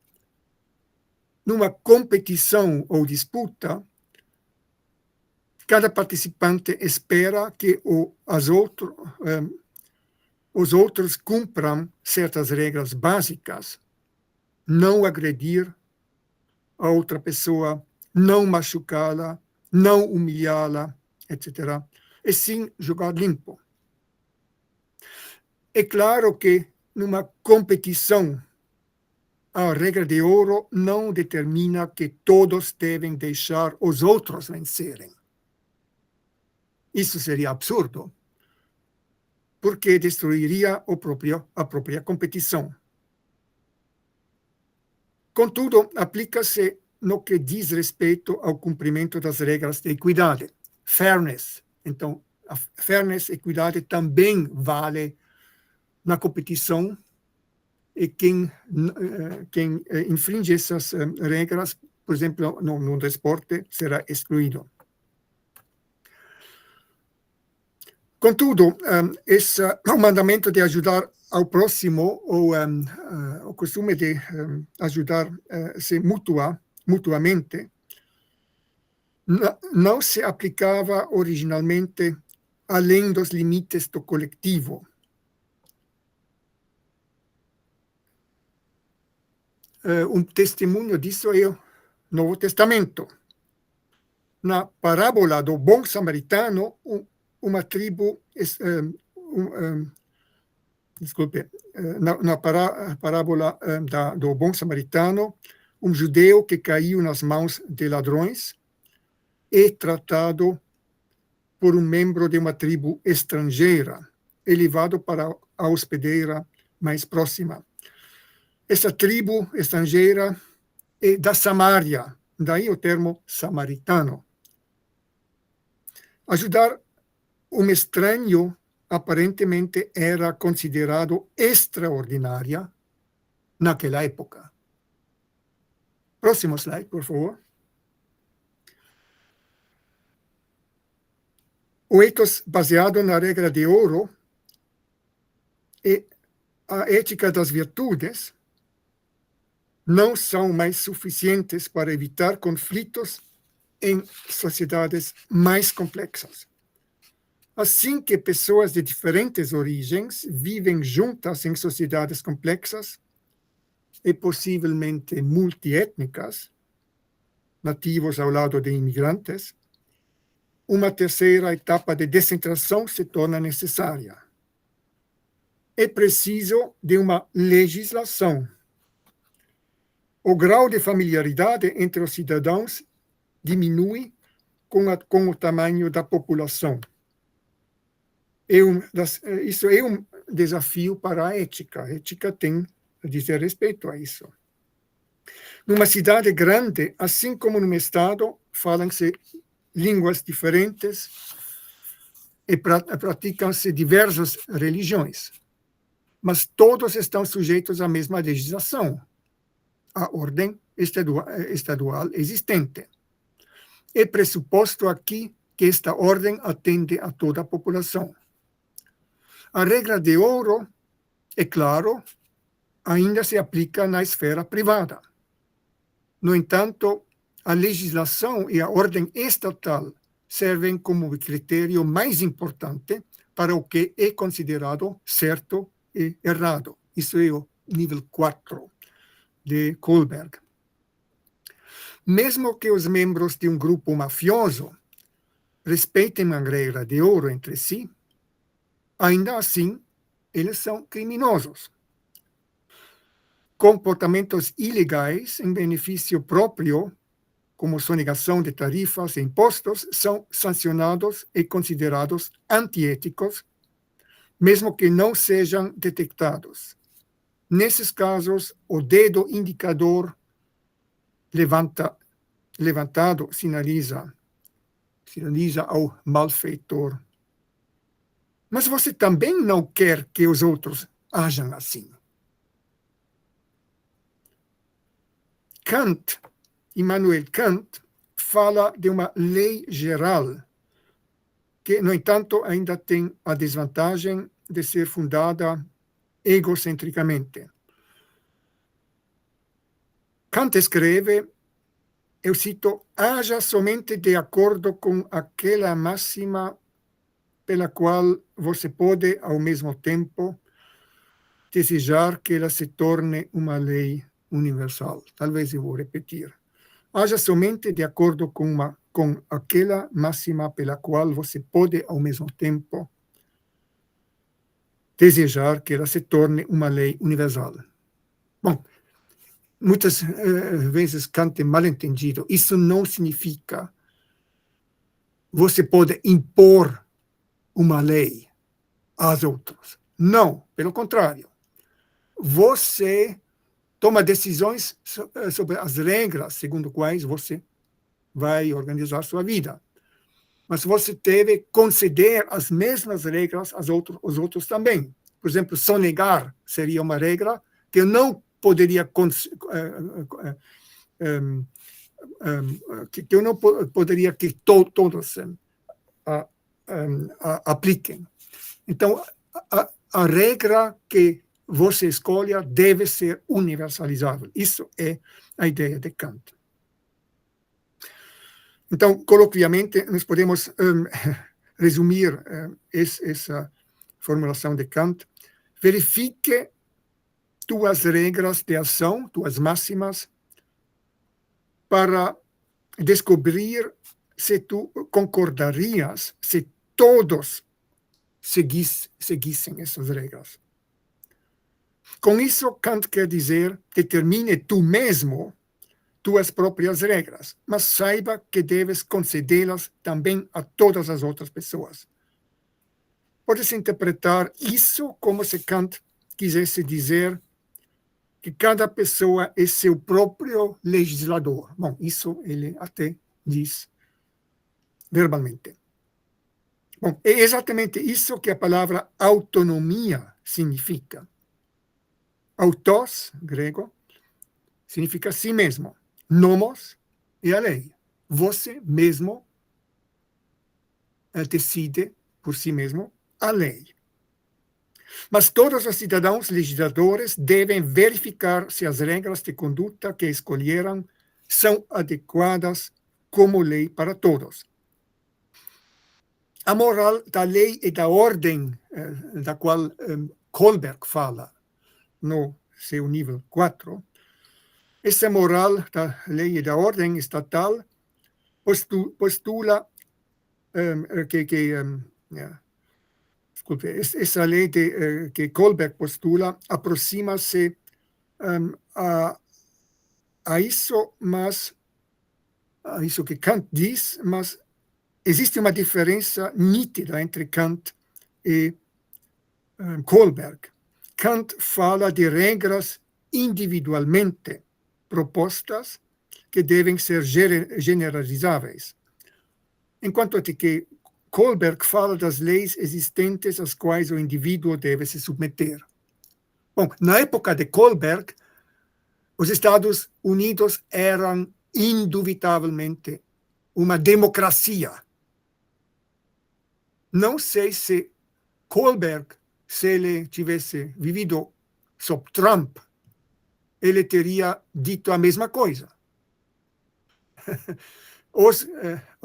Numa competição ou disputa, cada participante espera que os outros cumpram certas regras básicas. Não agredir a outra pessoa, não machucá-la, não humilhá-la, etc. E sim jogar limpo. É claro que numa competição, a regra de ouro não determina que todos devem deixar os outros vencerem. Isso seria absurdo, porque destruiria a própria competição. Contudo, aplica-se no que diz respeito ao cumprimento das regras de equidade, fairness. Então, a fairness, equidade, também vale na competição, e quem infringe essas regras, por exemplo, no desporte, será excluído. Contudo, o mandamento de ajudar ao próximo, ou o costume de ajudar-se mutuamente, não se aplicava originalmente além dos limites do coletivo. Testemunho disso é o Novo Testamento. Na parábola do bom samaritano, uma tribo, na parábola do bom samaritano, judeu que caiu nas mãos de ladrões é tratado por membro de uma tribo estrangeira e levado para a hospedeira mais próxima. Essa tribo estrangeira é da Samária, daí o termo samaritano. Ajudar estranho aparentemente era considerado extraordinária naquela época. Próximo slide, por favor. O ethos baseado na regra de ouro e a ética das virtudes não são mais suficientes para evitar conflitos em sociedades mais complexas. Assim que pessoas de diferentes origens vivem juntas em sociedades complexas e possivelmente multiétnicas, nativos ao lado de imigrantes, uma terceira etapa de descentralização se torna necessária. É preciso de uma legislação. O grau de familiaridade entre os cidadãos diminui com o tamanho da população. Isso é um desafio para a ética. A ética tem a dizer respeito a isso. Numa cidade grande, assim como num estado, falam-se línguas diferentes e praticam-se diversas religiões. Mas todos estão sujeitos à mesma legislação, a ordem estadual existente. É pressuposto aqui que esta ordem atende a toda a população. A regra de ouro, é claro, ainda se aplica na esfera privada. No entanto, a legislação e a ordem estatal servem como critério mais importante para o que é considerado certo e errado. Isso é o nível 4 de Kohlberg. Mesmo que os membros de um grupo mafioso respeitem a regra de ouro entre si, ainda assim, eles são criminosos. Comportamentos ilegais em benefício próprio, como sonegação de tarifas e impostos, são sancionados e considerados antiéticos, mesmo que não sejam detectados. Nesses casos, o dedo indicador levantado sinaliza ao malfeitor. Mas você também não quer que os outros ajam assim. Immanuel Kant, fala de uma lei geral, que, no entanto, ainda tem a desvantagem de ser fundada egocentricamente. Kant escreve, eu cito, haja somente de acordo com aquela máxima pela qual você pode, ao mesmo tempo, desejar que ela se torne uma lei universal. Talvez eu vou repetir. Haja somente de acordo com aquela máxima pela qual você pode, ao mesmo tempo, desejar que ela se torne uma lei universal. Bom, muitas vezes Kant é mal entendido. Isso não significa você pode impor uma lei aos outros. Não, pelo contrário. Você toma decisões sobre as regras segundo quais você vai organizar sua vida. Mas você deve conceder as mesmas regras aos outros também. Por exemplo, sonegar seria uma regra que eu não poderia que todos apliquem. Então, a regra que você escolha deve ser universalizável. Isso é a ideia de Kant. Então, coloquialmente, nós podemos resumir essa formulação de Kant, verifique tuas regras de ação, tuas máximas, para descobrir se tu concordarias se todos seguissem essas regras. Com isso, Kant quer dizer, determine tu mesmo tuas próprias regras, mas saiba que deves concedê-las também a todas as outras pessoas. Pode-se interpretar isso como se Kant quisesse dizer que cada pessoa é seu próprio legislador. Bom, isso ele até diz verbalmente. Bom, é exatamente isso que a palavra autonomia significa. Autos, grego, significa si mesmo. Nomos é a lei. Você mesmo decide por si mesmo a lei. Mas todos os cidadãos legisladores devem verificar se as regras de conduta que escolheram são adequadas como lei para todos. A moral da lei e da ordem, da qual Kohlberg fala no seu nível 4, essa moral da lei e da ordem estatal postula essa lei que Kohlberg postula aproxima-se a isso, mas a isso que Kant diz, mas existe uma diferença nítida entre Kant e Kohlberg. Kant fala de regras individualmente propostas que devem ser generalizáveis, enquanto que Kohlberg fala das leis existentes às quais o indivíduo deve se submeter. Bom, na época de Kohlberg, os Estados Unidos eram indubitavelmente uma democracia. Não sei se Kohlberg, se ele tivesse vivido sob Trump, ele teria dito a mesma coisa. Os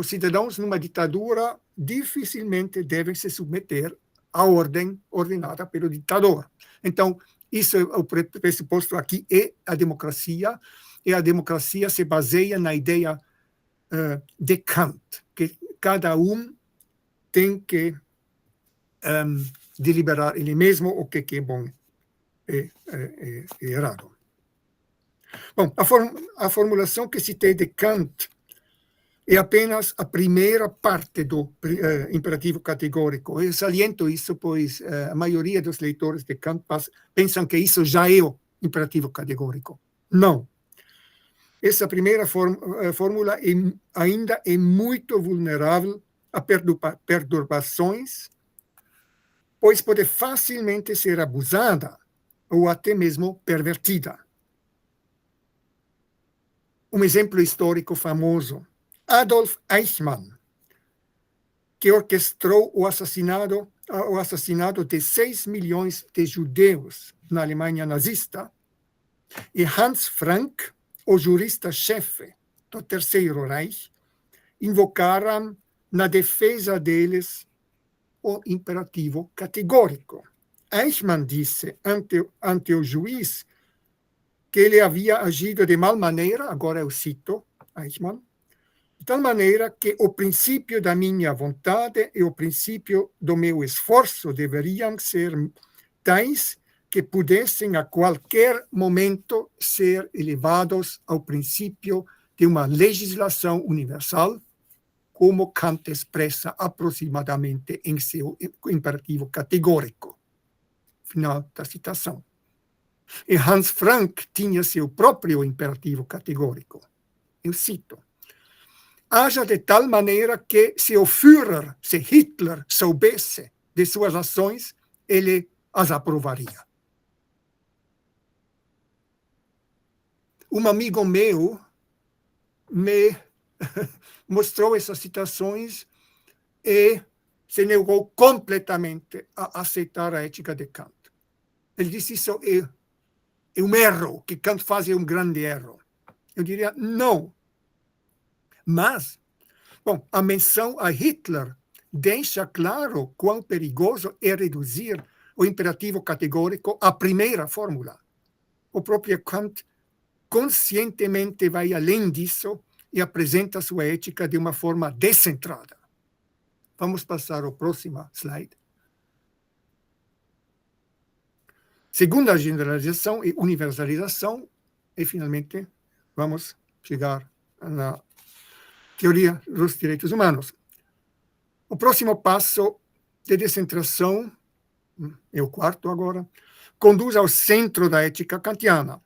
cidadãos numa ditadura dificilmente devem se submeter à ordem ordenada pelo ditador. Então, isso é o pressuposto aqui, é a democracia, e a democracia se baseia na ideia de Kant, que cada um tem que deliberar ele mesmo o que é bom e errado. Bom, a formulação que citei de Kant é apenas a primeira parte do imperativo categórico. Eu saliento isso, pois a maioria dos leitores de Kant pensam que isso já é o imperativo categórico. Não. Essa primeira fórmula ainda é muito vulnerável a perturbações, pois pode facilmente ser abusada ou até mesmo pervertida. Um exemplo histórico famoso: Adolf Eichmann, que orquestrou o assassinato de 6 milhões de judeus na Alemanha nazista, e Hans Frank, o jurista-chefe do Terceiro Reich, invocaram na defesa deles o imperativo categórico. Eichmann disse ante o juiz que ele havia agido de mal maneira, agora eu cito Eichmann, de tal maneira que o princípio da minha vontade e o princípio do meu esforço deveriam ser tais que pudessem a qualquer momento ser elevados ao princípio de uma legislação universal, como Kant expressa aproximadamente em seu imperativo categórico. Final da citação. E Hans Frank tinha seu próprio imperativo categórico. Eu cito: haja de tal maneira que se o Führer, se Hitler soubesse de suas ações, ele as aprovaria. Um amigo meu me mostrou essas citações e se negou completamente a aceitar a ética de Kant. Ele disse: isso é um erro, que Kant faz é um grande erro. Eu diria: não. Mas, bom, a menção a Hitler deixa claro quão perigoso é reduzir o imperativo categórico à primeira fórmula. O próprio Kant conscientemente vai além disso e apresenta sua ética de uma forma descentrada. Vamos passar ao próximo slide. Segunda generalização e universalização, e finalmente vamos chegar na teoria dos direitos humanos. O próximo passo de descentração, é o quarto agora, conduz ao centro da ética kantiana.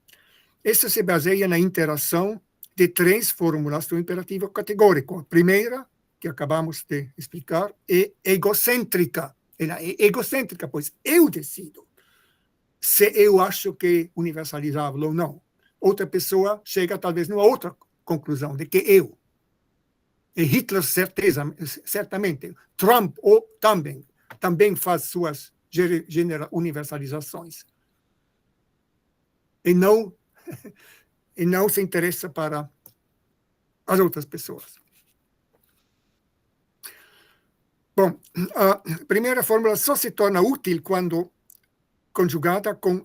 Essa se baseia na interação de três fórmulas do imperativo categórico. A primeira, que acabamos de explicar, é egocêntrica. Ela é egocêntrica, pois eu decido se eu acho que é universalizável ou não. Outra pessoa chega talvez numa outra conclusão, de que eu. E Hitler, certamente. Trump também faz suas universalizações. E não se interessa para as outras pessoas. Bom, a primeira fórmula só se torna útil quando conjugada com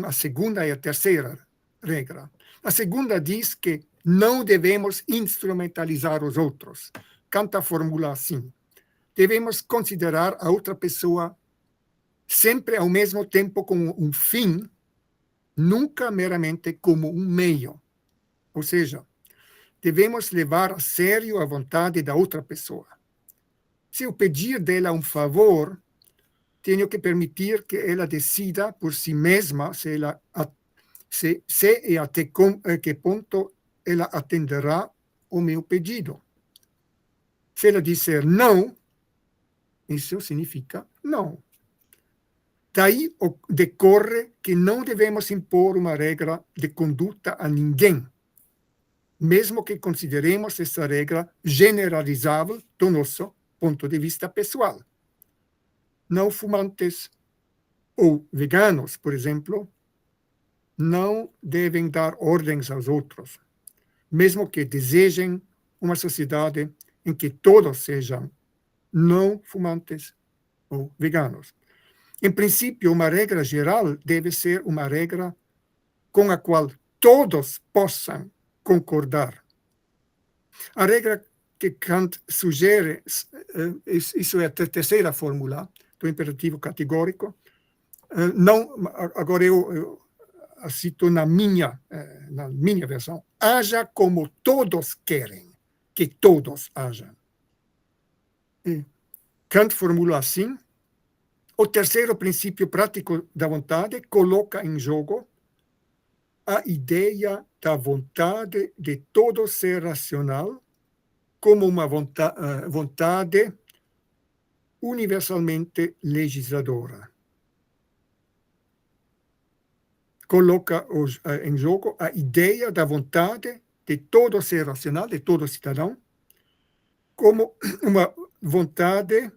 a segunda e a terceira regra. A segunda diz que não devemos instrumentalizar os outros. Kant formula assim: devemos considerar a outra pessoa sempre ao mesmo tempo como um fim, nunca meramente como um meio. Ou seja, devemos levar a sério a vontade da outra pessoa. Se eu pedir dela um favor, tenho que permitir que ela decida por si mesma se e até que ponto ela atenderá o meu pedido. Se ela disser não, isso significa não. Daí decorre que não devemos impor uma regra de conduta a ninguém, mesmo que consideremos essa regra generalizável do nosso ponto de vista pessoal. Não fumantes ou veganos, por exemplo, não devem dar ordens aos outros, mesmo que desejem uma sociedade em que todos sejam não fumantes ou veganos. Em princípio, uma regra geral deve ser uma regra com a qual todos possam concordar. A regra que Kant sugere, isso é a terceira fórmula do imperativo categórico, agora eu cito na minha versão: haja como todos querem que todos hajam. Kant formula assim: o terceiro princípio prático da vontade coloca em jogo a ideia da vontade de todo ser racional como uma vontade universalmente legisladora. Coloca em jogo a ideia da vontade de todo ser racional, de todo cidadão, como uma vontade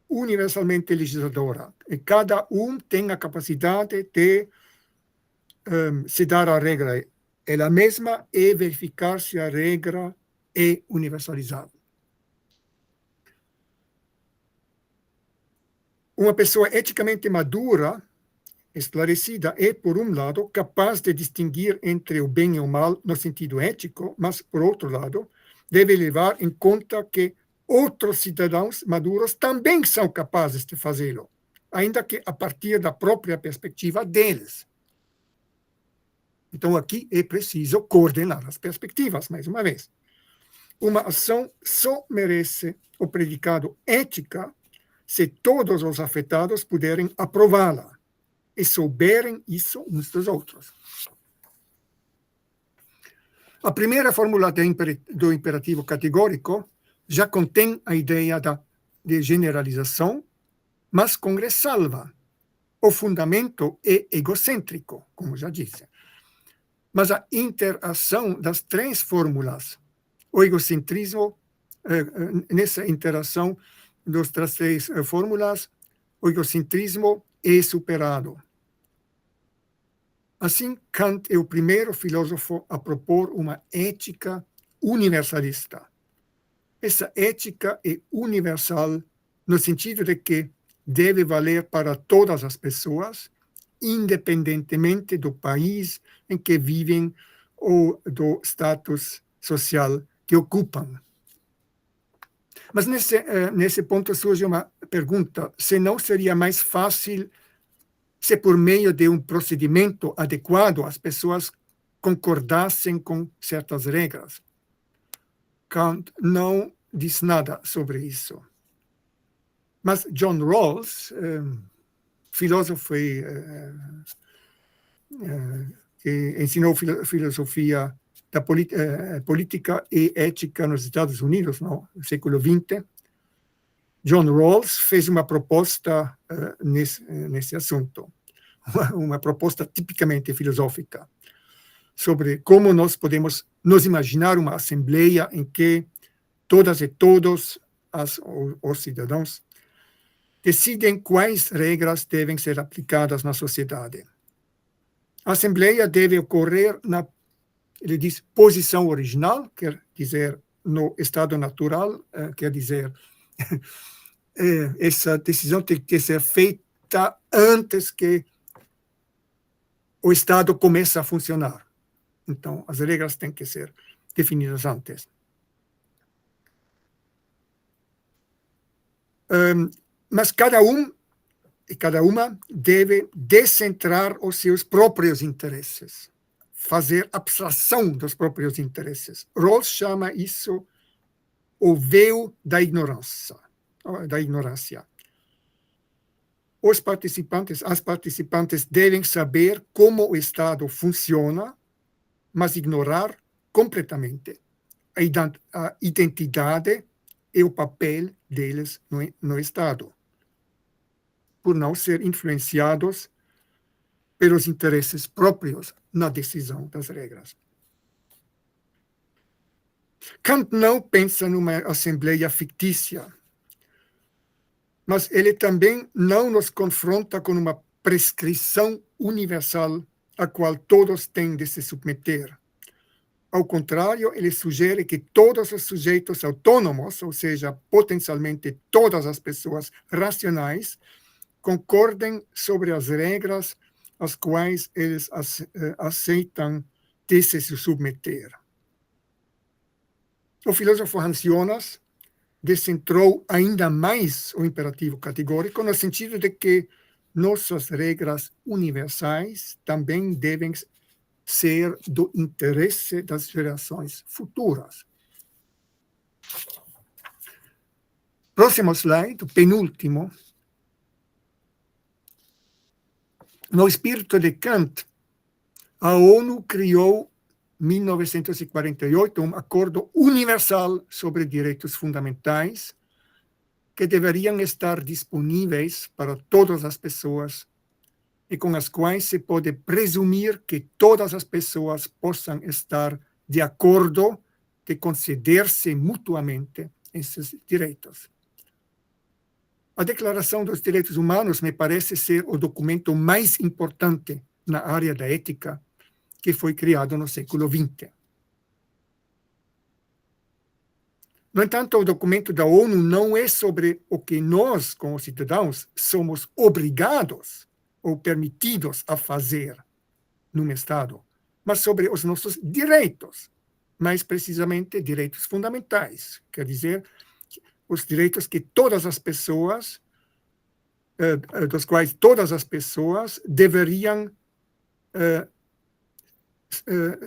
universalmente legisladora. E cada tem a capacidade de se dar a regra ela mesma e verificar se a regra é universalizável. Uma pessoa eticamente madura, esclarecida, é, por um lado, capaz de distinguir entre o bem e o mal no sentido ético, mas, por outro lado, deve levar em conta que outros cidadãos maduros também são capazes de fazê-lo, ainda que a partir da própria perspectiva deles. Então, aqui é preciso coordenar as perspectivas, mais uma vez. Uma ação só merece o predicado ética se todos os afetados puderem aprová-la e souberem isso uns dos outros. A primeira fórmula do imperativo categórico já contém a ideia de generalização, mas com ressalva. O fundamento é egocêntrico, como já disse. Mas a interação das três fórmulas, o egocentrismo, nessa interação das três fórmulas, o egocentrismo é superado. Assim, Kant é o primeiro filósofo a propor uma ética universalista. Essa ética é universal no sentido de que deve valer para todas as pessoas, independentemente do país em que vivem ou do status social que ocupam. Mas nesse ponto surge uma pergunta: se não seria mais fácil se por meio de um procedimento adequado as pessoas concordassem com certas regras? Kant não diz nada sobre isso. Mas John Rawls, filósofo que ensinou filosofia da política e ética nos Estados Unidos, no século XX, John Rawls fez uma proposta nesse assunto, uma proposta tipicamente filosófica, sobre como nós podemos nos imaginar uma assembleia em que todas e todos os cidadãos decidem quais regras devem ser aplicadas na sociedade. A assembleia deve ocorrer ele diz, posição original, quer dizer, no estado natural, quer dizer, essa decisão tem que ser feita antes que o Estado comece a funcionar. Então, as regras têm que ser definidas antes. Mas cada e cada uma deve descentrar os seus próprios interesses, fazer abstração dos próprios interesses. Rawls chama isso o véu da ignorância. As participantes devem saber como o Estado funciona, mas ignorar completamente a identidade e o papel deles no Estado, por não ser influenciados pelos interesses próprios na decisão das regras. Kant não pensa numa assembleia fictícia, mas ele também não nos confronta com uma prescrição universal a qual todos têm de se submeter. Ao contrário, ele sugere que todos os sujeitos autônomos, ou seja, potencialmente todas as pessoas racionais, concordem sobre as regras às quais eles aceitam de se submeter. O filósofo Hans Jonas descentrou ainda mais o imperativo categórico, no sentido de que nossas regras universais também devem ser do interesse das gerações futuras. Próximo slide, o penúltimo. No espírito de Kant, a ONU criou, em 1948, um acordo universal sobre direitos fundamentais que deveriam estar disponíveis para todas as pessoas e com as quais se pode presumir que todas as pessoas possam estar de acordo de conceder-se mutuamente esses direitos. A Declaração dos Direitos Humanos me parece ser o documento mais importante na área da ética que foi criado no século XX. No entanto, o documento da ONU não é sobre o que nós, como cidadãos, somos obrigados ou permitidos a fazer num Estado, mas sobre os nossos direitos, mais precisamente direitos fundamentais, quer dizer, os direitos que todas as pessoas, dos quais todas as pessoas deveriam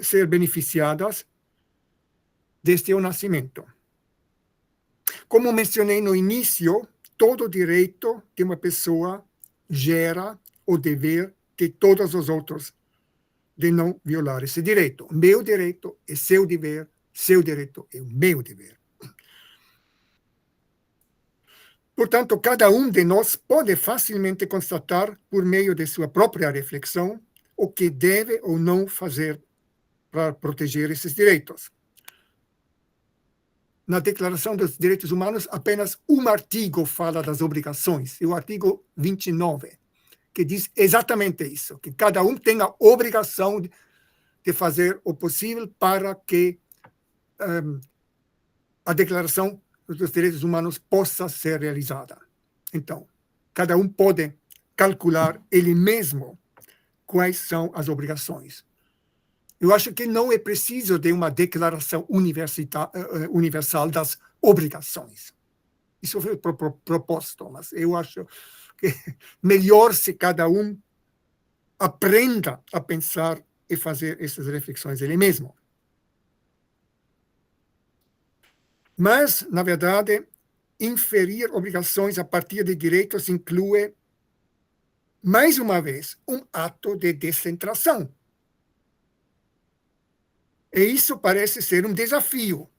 ser beneficiadas desde o nascimento. Como mencionei no início, todo direito de uma pessoa gera o dever de todos os outros de não violar esse direito. Meu direito é seu dever, seu direito é o meu dever. Portanto, cada um de nós pode facilmente constatar, por meio de sua própria reflexão, o que deve ou não fazer para proteger esses direitos. Na Declaração dos Direitos Humanos, apenas um artigo fala das obrigações, é o artigo 29, que diz exatamente isso, que cada um tem a obrigação de fazer o possível para que a declaração dos direitos humanos possa ser realizada. Então, cada um pode calcular ele mesmo quais são as obrigações. Eu acho que não é preciso de uma declaração universal das obrigações. Isso foi proposto, mas eu acho que melhor se cada um aprenda a pensar e fazer essas reflexões ele mesmo. Mas, na verdade, inferir obrigações a partir de direitos inclui, mais uma vez, um ato de descentração. E isso parece ser um desafio.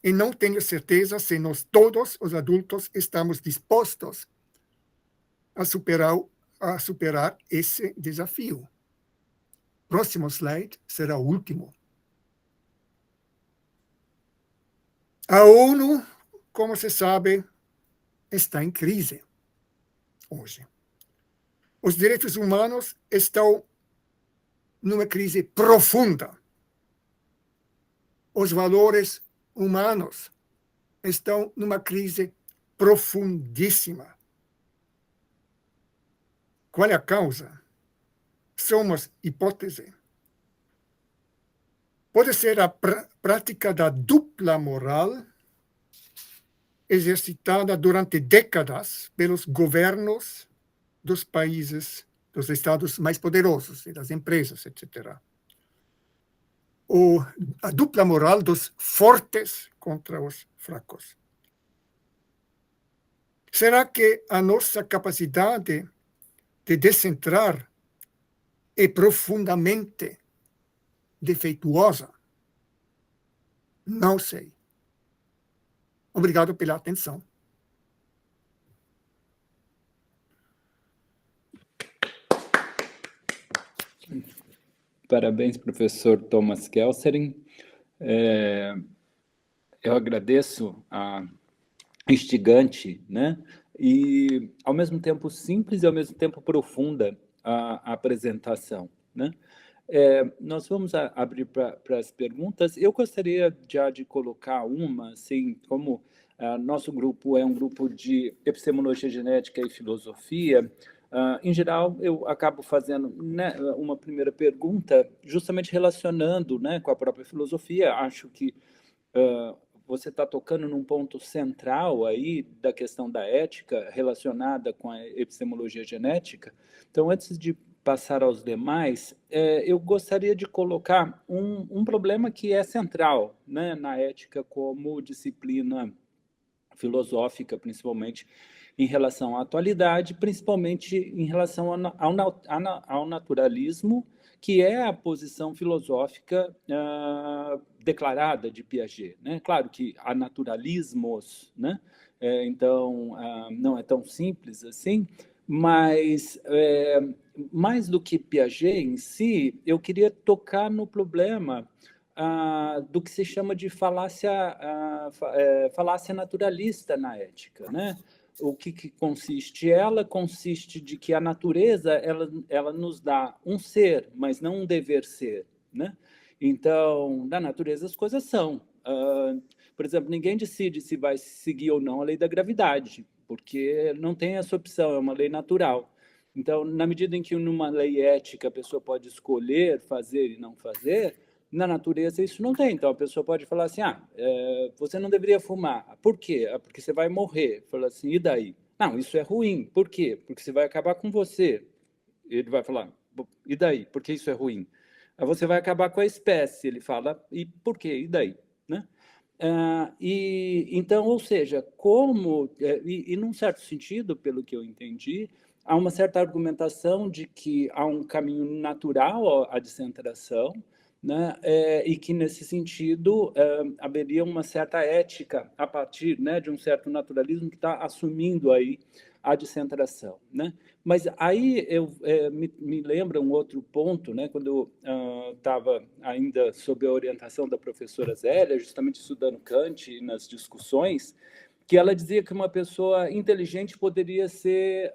E não tenho certeza se nós todos, os adultos, estamos dispostos a superar esse desafio. Próximo slide será o último. A ONU, como se sabe, está em crise hoje. Os direitos humanos estão numa crise profunda. Os valores humanos estão numa crise profundíssima. Qual é a causa? Somos hipótese. Pode ser a prática da dupla moral exercitada durante décadas pelos governos dos países, dos estados mais poderosos, e das empresas, etc. Ou a dupla moral dos fortes contra os fracos. Será que a nossa capacidade de descentrar é profundamente defeituosa? Não sei. Obrigado pela atenção. Parabéns, professor Thomas Kelserin. Eu agradeço a instigante, né? E, ao mesmo tempo, simples e, ao mesmo tempo, profunda a apresentação, né? Nós vamos abrir para as perguntas. Eu gostaria já de colocar uma, assim, como nosso grupo é um grupo de epistemologia genética e filosofia. Em geral, eu acabo fazendo, né, uma primeira pergunta, justamente relacionando, né, com a própria filosofia. Acho que você está tocando num ponto central aí da questão da ética relacionada com a epistemologia genética. Então, antes de passar aos demais, eu gostaria de colocar um problema que é central, né, na ética como disciplina filosófica, principalmente em relação à atualidade, principalmente em relação ao naturalismo, que é a posição filosófica declarada de Piaget, né? Claro que há naturalismos, né? Então, não é tão simples assim, mas mais do que Piaget em si, eu queria tocar no problema do que se chama de falácia naturalista na ética, né? O que consiste? Ela consiste de que a natureza ela nos dá um ser, mas não um dever ser, né? Então, na natureza as coisas são. Por exemplo, ninguém decide se vai seguir ou não a lei da gravidade, porque não tem essa opção, é uma lei natural. Então, na medida em que numa lei ética a pessoa pode escolher fazer e não fazer, na natureza isso não tem. Então a pessoa pode falar assim, você não deveria fumar. Por quê? Porque você vai morrer. Fala assim, e daí? Não, isso é ruim. Por quê? Porque você vai acabar com você. Ele vai falar, e daí? Por que isso é ruim? Aí você vai acabar com a espécie. Ele fala, e por quê? E daí? Né? Então, ou seja, e num certo sentido, pelo que eu entendi, há uma certa argumentação de que há um caminho natural à descentração, né? E que, nesse sentido, haveria uma certa ética a partir, né, de um certo naturalismo que está assumindo aí a descentração, né? Mas aí me lembra um outro ponto, né, quando eu estava ainda sob a orientação da professora Zélia, justamente estudando Kant nas discussões, que ela dizia que uma pessoa inteligente poderia ser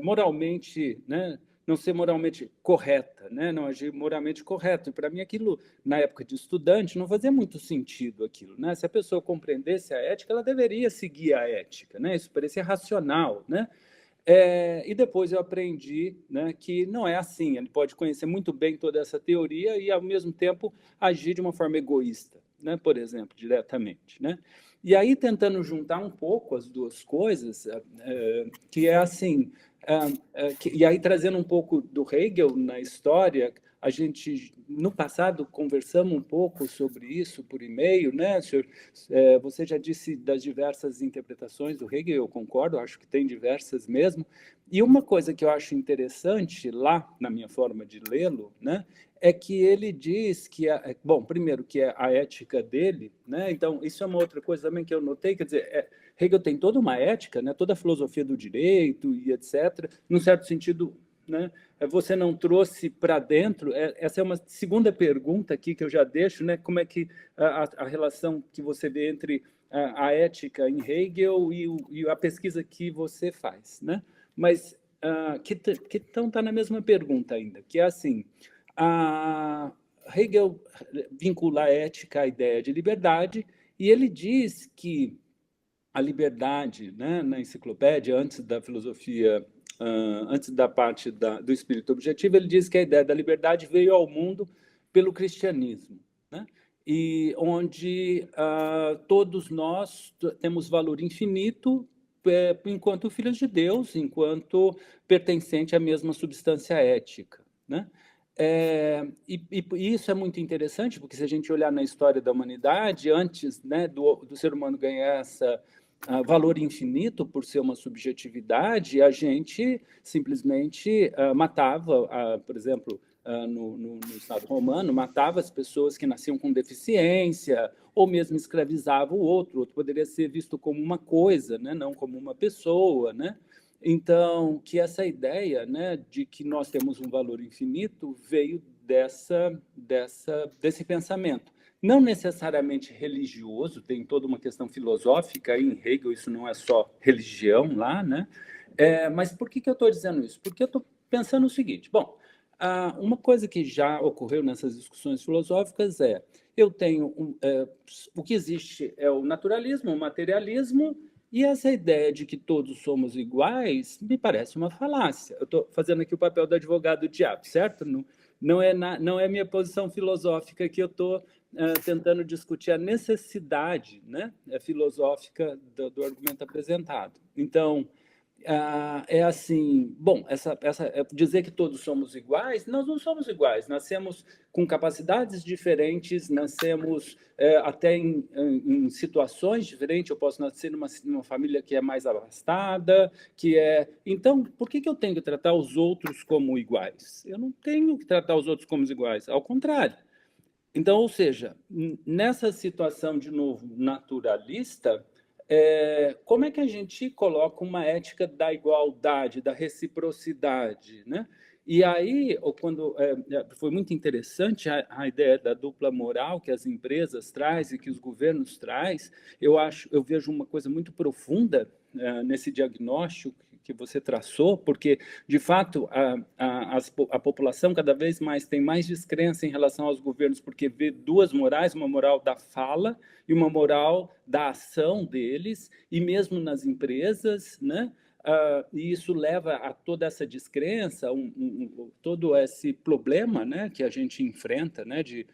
moralmente, né, não ser moralmente correta, né? Não agir moralmente correto. E para mim aquilo, na época de estudante, não fazia muito sentido aquilo, né? Se a pessoa compreendesse a ética, ela deveria seguir a ética, né? Isso parecia racional, né? E depois eu aprendi, né, que não é assim. Ele pode conhecer muito bem toda essa teoria e, ao mesmo tempo, agir de uma forma egoísta, né, por exemplo, diretamente. Né? E aí, tentando juntar um pouco as duas coisas, que é assim, e aí trazendo um pouco do Hegel na história, a gente, no passado, conversamos um pouco sobre isso por e-mail, né, senhor? Você já disse das diversas interpretações do Hegel, eu concordo, acho que tem diversas mesmo. E uma coisa que eu acho interessante lá, na minha forma de lê-lo, né, é que ele diz que, bom, primeiro, que é a ética dele, né, então, isso é uma outra coisa também que eu notei, quer dizer, Hegel tem toda uma ética, né, toda a filosofia do direito e etc., num certo sentido, né, você não trouxe para dentro, essa é uma segunda pergunta aqui que eu já deixo, né, como é que a relação que você vê entre a ética em Hegel e a pesquisa que você faz, né? Mas que então está na mesma pergunta ainda, que é assim, Hegel vincula a ética à ideia de liberdade e ele diz que a liberdade, né, na enciclopédia, antes da filosofia, antes da parte do espírito objetivo, ele diz que a ideia da liberdade veio ao mundo pelo cristianismo, né? E onde todos nós temos valor infinito enquanto filhos de Deus, enquanto pertencente à mesma substância ética, né? E isso é muito interessante, porque se a gente olhar na história da humanidade, antes, né, do ser humano ganhar essa valor infinito por ser uma subjetividade, a gente simplesmente matava, por exemplo, no Estado romano, matava as pessoas que nasciam com deficiência, ou mesmo escravizava o outro poderia ser visto como uma coisa, né, não como uma pessoa, né? Então, que essa ideia, né, de que nós temos um valor infinito veio desse pensamento. Não necessariamente religioso, tem toda uma questão filosófica, em Hegel isso não é só religião lá, né? Mas por que eu estou dizendo isso? Porque eu estou pensando o seguinte, bom, uma coisa que já ocorreu nessas discussões filosóficas eu tenho, o que existe é o naturalismo, o materialismo, e essa ideia de que todos somos iguais me parece uma falácia. Eu estou fazendo aqui o papel do advogado do diabo, certo? Não é minha posição filosófica que eu estou tentando discutir a necessidade, né, filosófica do argumento apresentado. Então, assim, bom, dizer que todos somos iguais, nós não somos iguais, nascemos com capacidades diferentes, nascemos até em situações diferentes, eu posso nascer numa família que é mais abastada, Então, por que eu tenho que tratar os outros como iguais? Eu não tenho que tratar os outros como iguais, ao contrário. Então, ou seja, nessa situação, de novo, naturalista, como é que a gente coloca uma ética da igualdade, da reciprocidade, né? E aí, foi muito interessante a ideia da dupla moral que as empresas trazem e que os governos trazem. Eu vejo uma coisa muito profunda nesse diagnóstico que você traçou, porque, de fato, a população cada vez mais tem mais descrença em relação aos governos, porque vê duas morais, uma moral da fala e uma moral da ação deles, e mesmo nas empresas, né? E isso leva a toda essa descrença, todo esse problema, né, que a gente enfrenta, né, de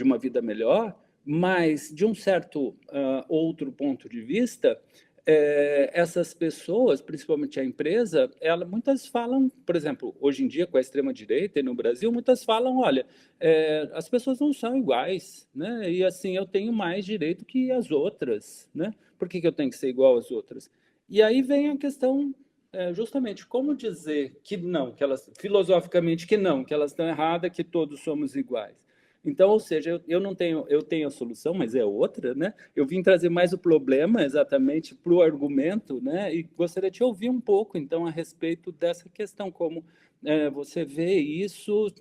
uma vida melhor, mas, de um certo outro ponto de vista, essas pessoas, principalmente a empresa, muitas falam, por exemplo, hoje em dia com a extrema-direita e no Brasil, muitas falam, olha, as pessoas não são iguais, né? E assim, eu tenho mais direito que as outras, né? Por que eu tenho que ser igual às outras? E aí vem a questão, justamente, como dizer que não, que elas, filosoficamente que não, que elas estão erradas, que todos somos iguais. Então, ou seja, eu tenho a solução, mas é outra, né? Eu vim trazer mais o problema exatamente para o argumento, né? E gostaria de ouvir um pouco, então, a respeito dessa questão, como você vê isso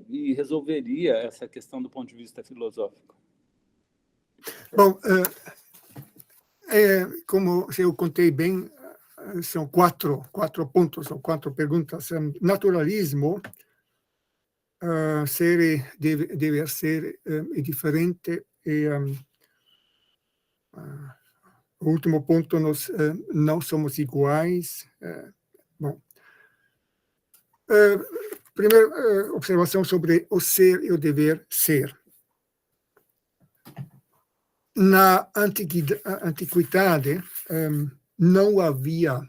e resolveria essa questão do ponto de vista filosófico. Bom, como eu contei bem são quatro pontos ou quatro perguntas. Naturalismo, ser e dever ser é diferente. E o último ponto, nós não somos iguais. Bom, primeira observação sobre o ser e o dever ser. Na antiguidade, não havia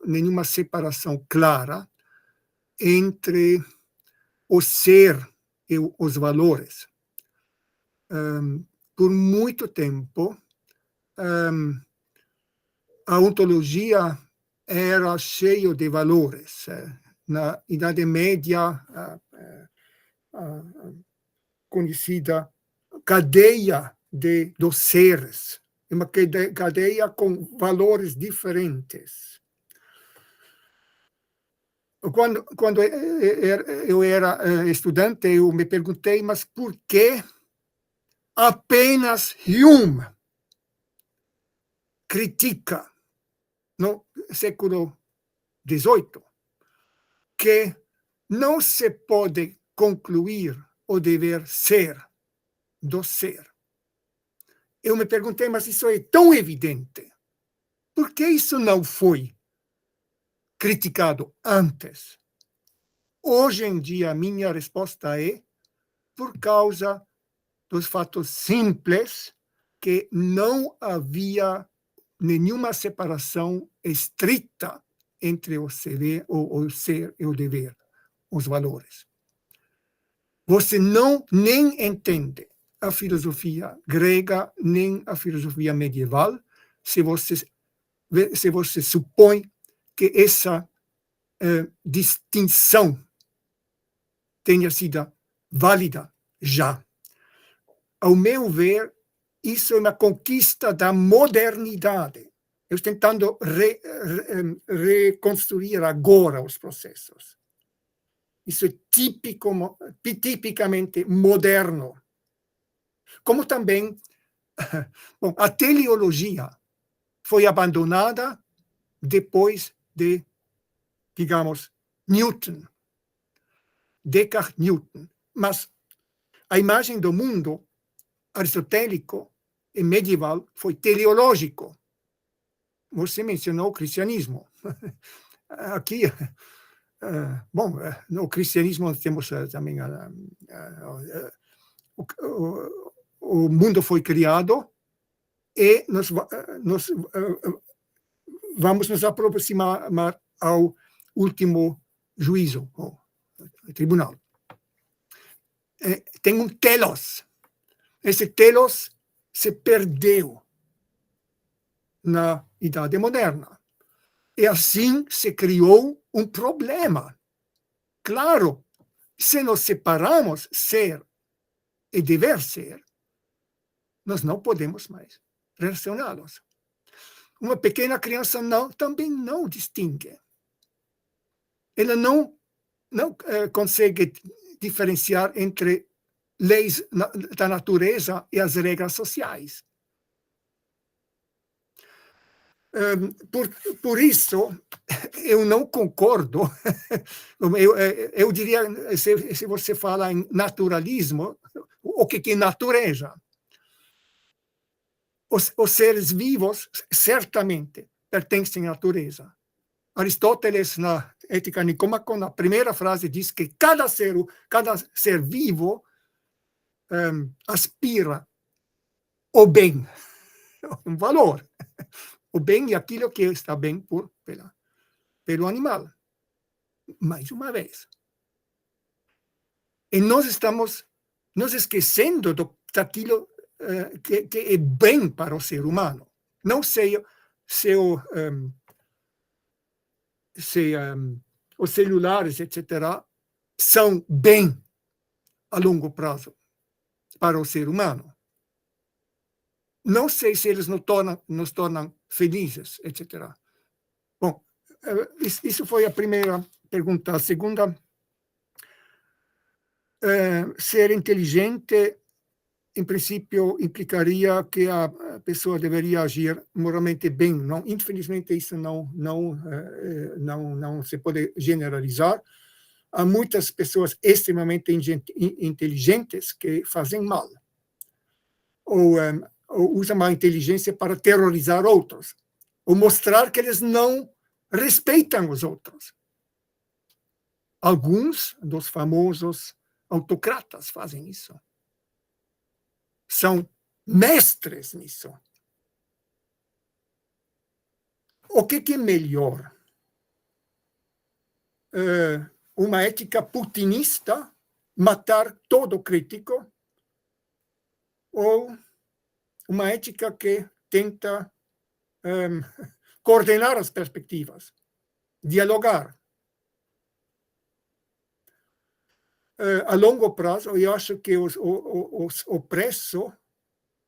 nenhuma separação clara entre o ser e os valores. Por muito tempo, a ontologia era cheia de valores. Na Idade Média, a conhecida cadeia dos seres, uma cadeia com valores diferentes. Quando eu era estudante, eu me perguntei, mas por que apenas Hume critica, no século XVIII, que não se pode concluir o dever ser do ser? Eu me perguntei, mas isso é tão evidente. Por que isso não foi criticado antes? Hoje em dia, a minha resposta é por causa dos fatos simples que não havia nenhuma separação estrita entre o ser e o dever, os valores. Você nem entende a filosofia grega, nem a filosofia medieval, se você supõe que essa distinção tenha sido válida já. Ao meu ver, isso é uma conquista da modernidade. Eu estou tentando reconstruir agora os processos. Isso é tipicamente moderno. Como também, bom, a teleologia foi abandonada depois de, digamos, Newton, Descartes, Newton. Mas a imagem do mundo aristotélico e medieval foi teleológico. Você mencionou o cristianismo. Aqui, bom, no cristianismo temos também o mundo foi criado e nós vamos nos aproximar ao último juízo, ao tribunal. Tem um telos. Esse telos se perdeu na Idade Moderna. E assim se criou um problema. Claro, se nos separamos ser e dever ser, nós não podemos mais relacioná-los. Uma pequena criança também não distingue. Ela não consegue diferenciar entre leis da natureza e as regras sociais. Por isso, eu não concordo. Eu diria, se você fala em naturalismo, o que é natureza? Os seres vivos certamente pertencem à natureza. Aristóteles, na Ética Nicômaco, na primeira frase, diz que cada ser vivo aspira ao bem, um valor. O bem é aquilo que está bem pelo animal. Mais uma vez. E nós estamos nos esquecendo daquilo que é bem para o ser humano. Não sei se os celulares, etc., são bem a longo prazo para o ser humano. Não sei se eles nos tornam felizes, etc. Bom, isso foi a primeira pergunta. A segunda, ser inteligente em princípio, implicaria que a pessoa deveria agir moralmente bem. Não, infelizmente, isso não se pode generalizar. Há muitas pessoas extremamente inteligentes que fazem mal, ou usam a inteligência para terrorizar outros, ou mostrar que eles não respeitam os outros. Alguns dos famosos autocratas fazem isso. São mestres nisso. O que é melhor? Uma ética putinista, matar todo crítico, ou uma ética que tenta coordenar as perspectivas, dialogar? A longo prazo, eu acho que o preço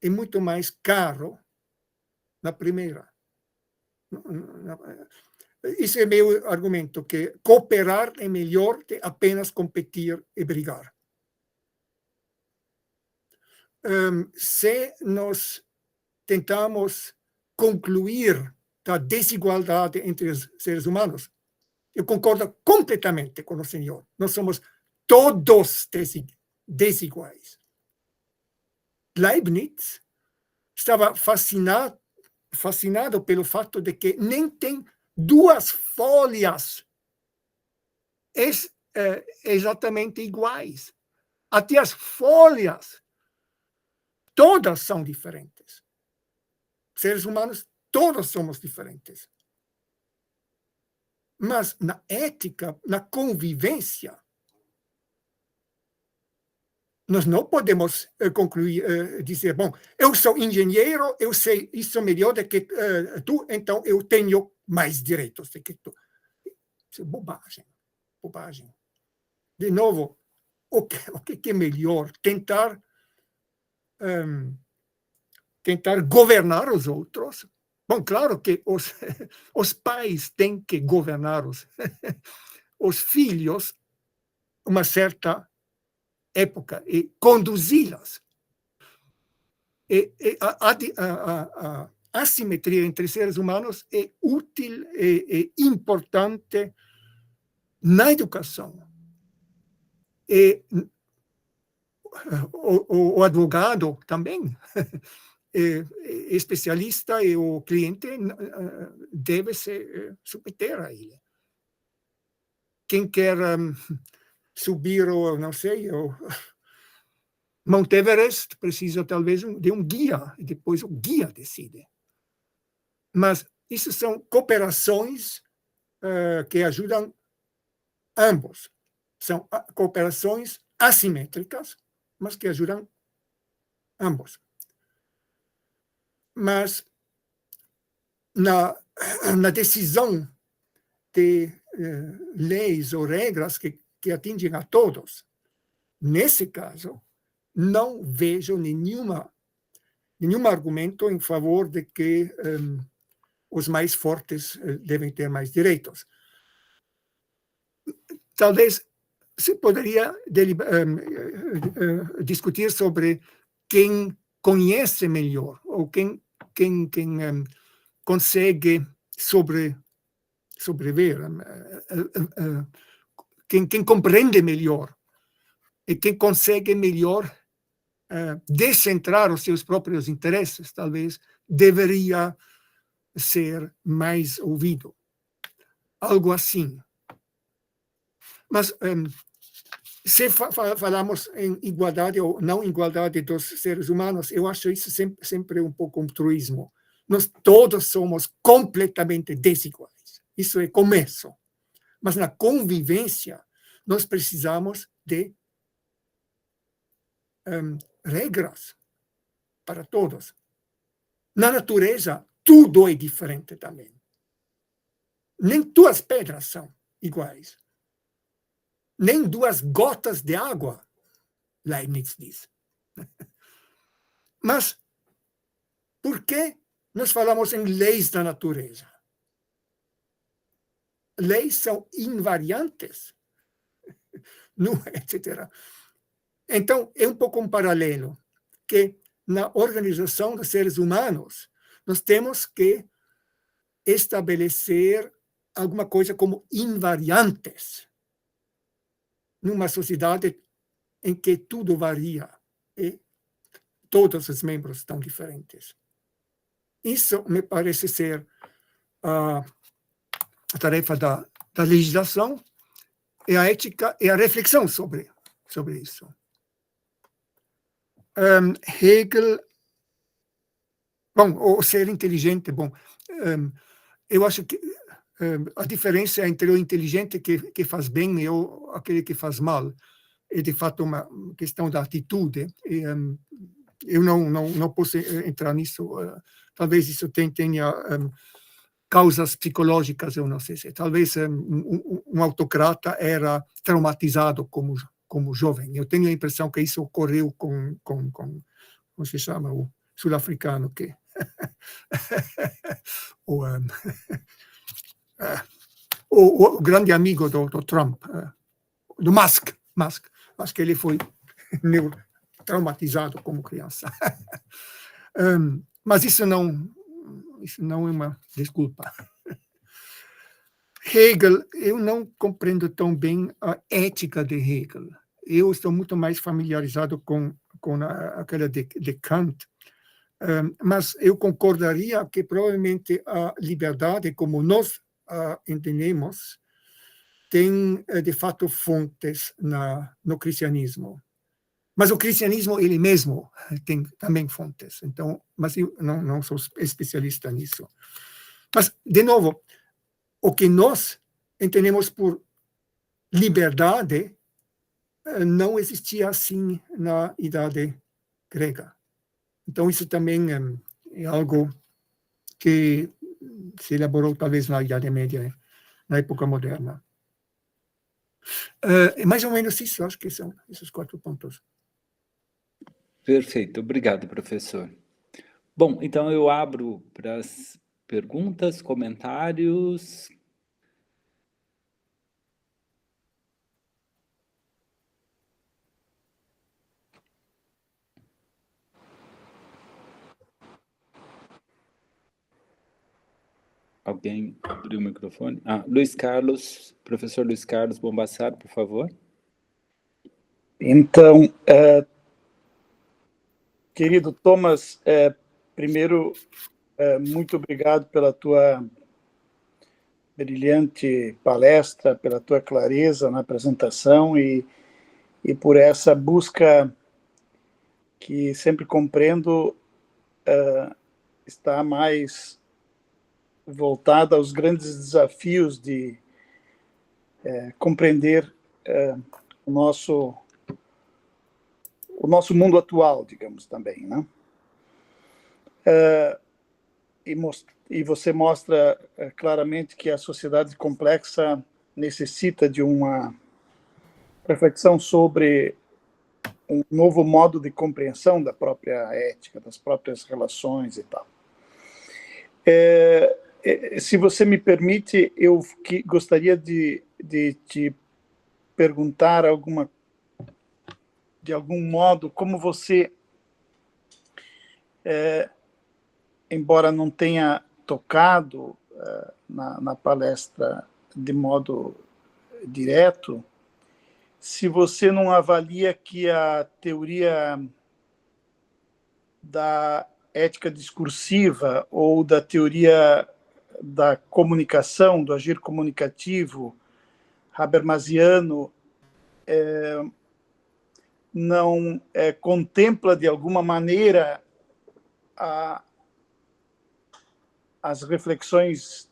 é muito mais caro na primeira. Esse é meu argumento, que cooperar é melhor que apenas competir e brigar. Se nós tentamos concluir a desigualdade entre os seres humanos, eu concordo completamente com o senhor. Nós somos todos desiguais. Leibniz estava fascinado pelo fato de que nem tem duas folhas exatamente iguais. Até as folhas, todas são diferentes. Seres humanos, todos somos diferentes. Mas na ética, na convivência, nós não podemos dizer, bom, eu sou engenheiro, eu sei isso melhor do que tu, então eu tenho mais direitos do que tu. Isso é bobagem. Bobagem. De novo, o que é melhor? Tentar governar os outros. Bom, claro que os pais têm que governar os filhos uma certa época e conduzi-las. A assimetria entre seres humanos é útil e importante na educação. E o advogado também, especialista, e o cliente deve se submeter a ele. Quem quer subir, não sei, o Monte Everest, precisa talvez de um guia, e depois o guia decide. Mas isso são cooperações que ajudam ambos. São cooperações assimétricas, mas que ajudam ambos. Mas na decisão de leis ou regras que atingem a todos, nesse caso, não vejo nenhum argumento em favor de que os mais fortes devem ter mais direitos. Talvez se poderia discutir sobre quem conhece melhor, ou quem consegue sobreviver, quem compreende melhor, e quem consegue melhor descentrar os seus próprios interesses, talvez deveria ser mais ouvido. Algo assim. Mas se falamos em igualdade ou não igualdade dos seres humanos, eu acho isso sempre um pouco um truísmo. Nós todos somos completamente desiguais. Isso é começo. Mas na convivência, nós precisamos de regras para todos. Na natureza, tudo é diferente também. Nem duas pedras são iguais. Nem duas gotas de água, Leibniz diz. Mas por que nós falamos em leis da natureza? Leis são invariantes, não, etc. Então, é um pouco um paralelo. que na organização dos seres humanos nós temos que estabelecer alguma coisa como invariantes numa sociedade em que tudo varia e todos os membros estão diferentes. Isso me parece ser a tarefa da legislação e a ética e a reflexão sobre isso. Hegel, bom, o ser inteligente, bom, eu acho que a diferença entre o inteligente que faz bem e aquele que faz mal é, de fato, uma questão da atitude. E, eu não posso entrar nisso. Talvez isso tenha causas psicológicas, eu não sei se. Talvez um autocrata era traumatizado como jovem. Eu tenho a impressão que isso ocorreu com como se chama, o sul-africano, que o grande amigo do Trump, do Musk. Acho que ele foi traumatizado como criança. Mas isso não é uma desculpa. Hegel, eu não compreendo tão bem a ética de Hegel. Eu estou muito mais familiarizado com aquela de Kant, mas eu concordaria que provavelmente a liberdade, como nós a entendemos, tem, de fato, fontes no cristianismo. Mas o cristianismo, ele mesmo, tem também fontes. Então, mas eu não sou especialista nisso. Mas, de novo, o que nós entendemos por liberdade não existia assim na Idade Grega. Então, isso também é algo que se elaborou talvez na Idade Média, na época moderna. É mais ou menos isso, acho que são esses 4 pontos. Perfeito, obrigado, professor. Bom, então eu abro para as perguntas, comentários. Alguém abriu o microfone? Luiz Carlos, professor Luiz Carlos Bombassaro, por favor. Então, querido Thomas, primeiro, muito obrigado pela tua brilhante palestra, pela tua clareza na apresentação e por essa busca que sempre compreendo está mais voltada aos grandes desafios de compreender o nosso mundo atual, digamos, também, né? E você mostra claramente que a sociedade complexa necessita de uma reflexão sobre um novo modo de compreensão da própria ética, das próprias relações e tal. Se você me permite, eu gostaria de te perguntar de algum modo, como você, embora não tenha tocado na palestra de modo direto, se você não avalia que a teoria da ética discursiva ou da teoria da comunicação, do agir comunicativo habermasiano, não contempla, de alguma maneira, as reflexões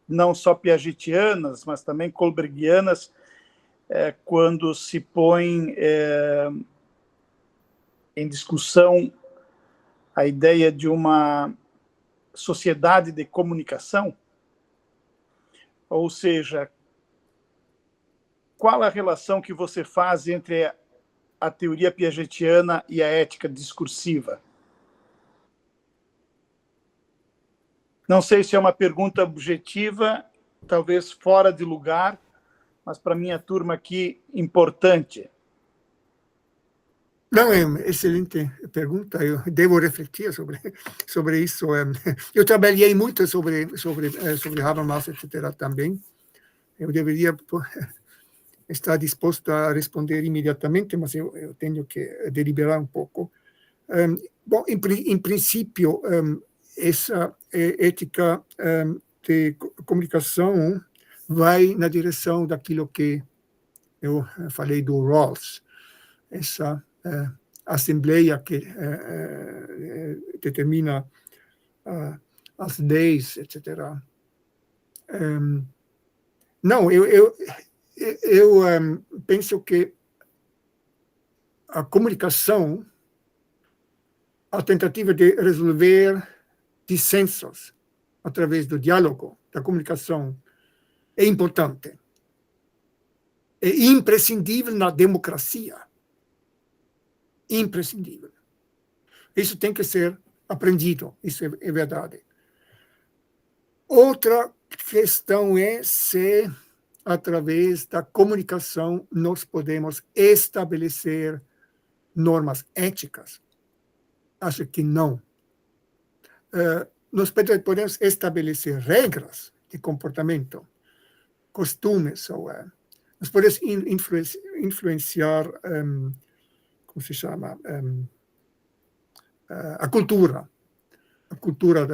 não só piagetianas, mas também kohlbergianas, quando se põe em discussão a ideia de uma sociedade de comunicação? Ou seja, qual a relação que você faz entre a teoria piagetiana e a ética discursiva? Não sei se é uma pergunta objetiva, talvez fora de lugar, mas para minha turma aqui, importante. Não, é uma excelente pergunta. Eu devo refletir sobre isso. Eu trabalhei muito sobre Habermas, etc. também. Eu deveria estar disposto a responder imediatamente, mas eu tenho que deliberar um pouco. Bom, em princípio, essa ética de comunicação vai na direção daquilo que eu falei do Rawls, essa assembleia que determina as leis, etc. Não, eu penso que a comunicação, a tentativa de resolver dissensos através do diálogo, da comunicação, é importante. É imprescindível na democracia. Imprescindível. Isso tem que ser aprendido, isso é verdade. Outra questão é se, através da comunicação, nós podemos estabelecer normas éticas. Acho que não. Nós podemos estabelecer regras de comportamento, costumes, ou nós podemos influenciar, como se chama, a cultura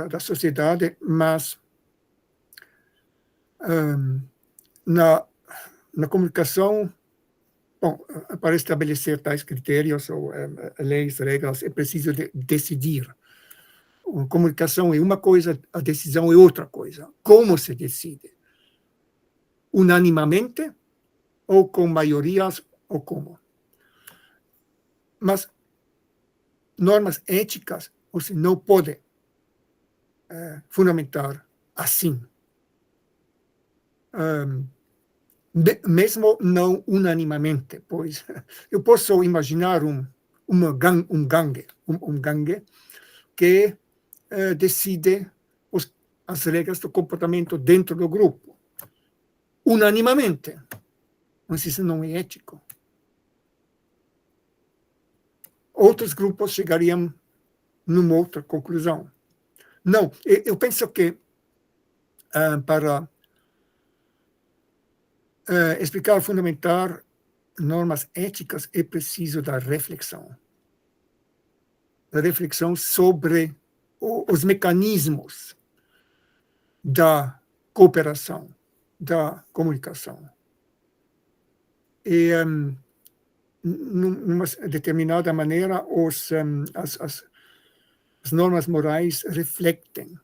da sociedade, mas na comunicação, bom, para estabelecer tais critérios ou leis, regras, é preciso decidir. A comunicação é uma coisa, a decisão é outra coisa. Como se decide? Unanimamente ou com maiorias ou como? Mas normas éticas você não pode fundamentar assim. Mesmo não unanimamente, pois eu posso imaginar um gangue que decide as regras do comportamento dentro do grupo, unanimamente, mas isso não é ético. Outros grupos chegariam numa outra conclusão. Não, eu penso que para explicar, fundamentar normas éticas é preciso da reflexão. Da reflexão sobre os mecanismos da cooperação, da comunicação. E, numa determinada maneira, as normas morais refletem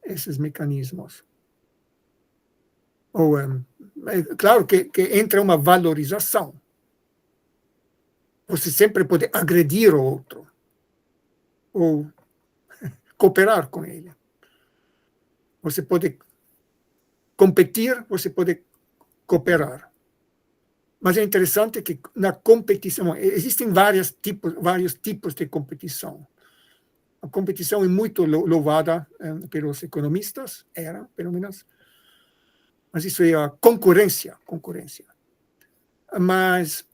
esses mecanismos. Ou, é claro que entra uma valorização. Você sempre pode agredir o outro, ou cooperar com ele. Você pode competir, você pode cooperar. Mas é interessante que na competição, existem vários tipos de competição. A competição é muito louvada pelos economistas, era, pelo menos. Mas isso é a concorrência. Mas,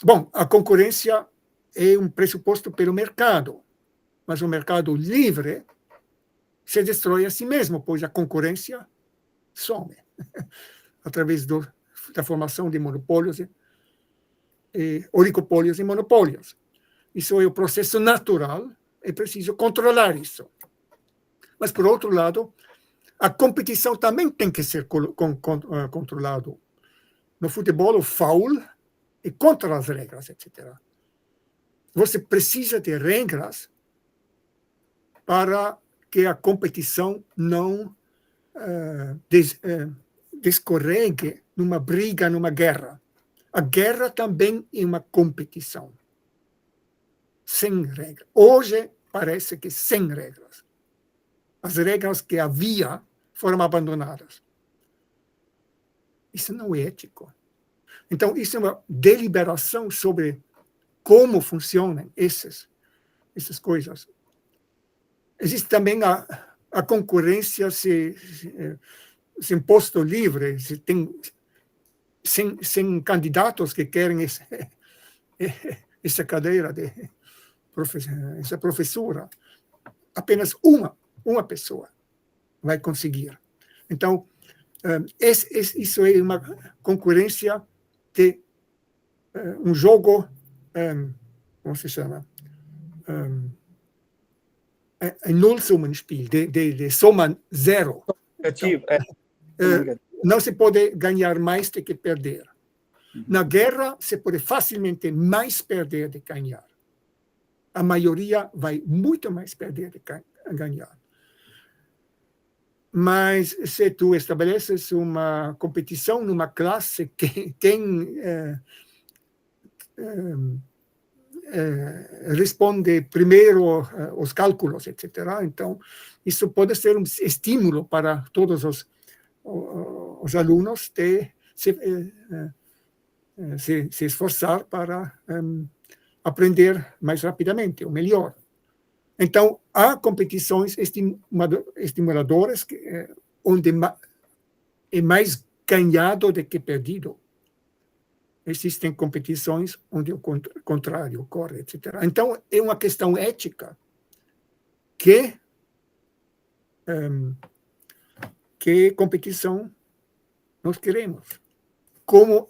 bom, a concorrência é um pressuposto pelo mercado. Mas o mercado livre se destrói a si mesmo, pois a concorrência some através da formação de monopólios, oligopólios e monopólios. Isso é o processo natural, é preciso controlar isso. Mas, por outro lado, a competição também tem que ser controlada. No futebol, o foul é contra as regras, etc. Você precisa de regras para que a competição não descorregue numa briga, numa guerra. A guerra também é uma competição. Sem regras. Hoje parece que sem regras. As regras que havia foram abandonadas. Isso não é ético. Então, isso é uma deliberação sobre como funcionam essas coisas. Existe também a concorrência sem posto livre, se tem sem candidatos que querem essa cadeira, essa professora, apenas uma pessoa vai conseguir. Então, isso é uma concorrência de jogo, como se chama? Ein Nullsummenspiel, de soma zero. Não se pode ganhar mais do que perder. Na guerra, se pode facilmente mais perder do que ganhar. A maioria vai muito mais perder do que ganhar. Mas se tu estabeleces uma competição numa classe, quem responde primeiro os cálculos, etc. Então, isso pode ser um estímulo para todos os alunos de se esforçar para aprender mais rapidamente, ou melhor. Então, há competições estimuladoras onde é mais ganhado do que perdido. Existem competições onde o contrário ocorre, etc. Então, é uma questão ética que competição nós queremos. Como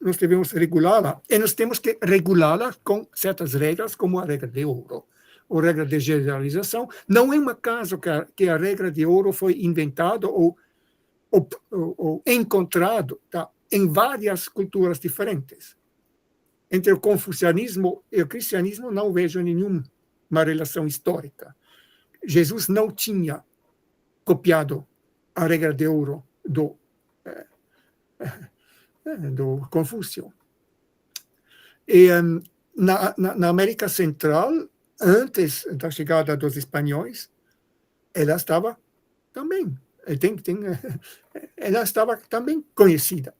nós devemos regulá-la? E nós temos que regulá-la com certas regras, como a regra de ouro, ou regra de generalização. Não é um acaso que a regra de ouro foi inventada ou encontrado, tá, em várias culturas diferentes. Entre o confucianismo e o cristianismo não vejo nenhuma relação histórica. Jesus não tinha copiado a regra de ouro do Confúcio. E na América Central, antes da chegada dos espanhóis, ela estava também, ela estava também conhecida.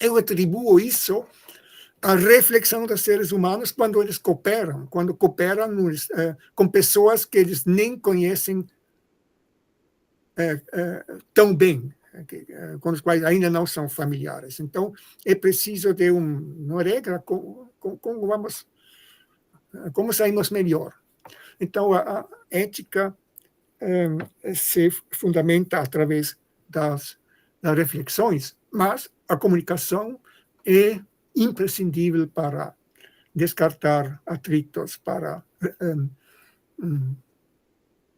Eu atribuo isso à reflexão dos seres humanos quando eles cooperam com pessoas que eles nem conhecem tão bem, com os quais ainda não são familiares. Então, é preciso de uma regra como saímos melhor. Então, a ética se fundamenta através das reflexões, mas a comunicação é imprescindível para descartar atritos, para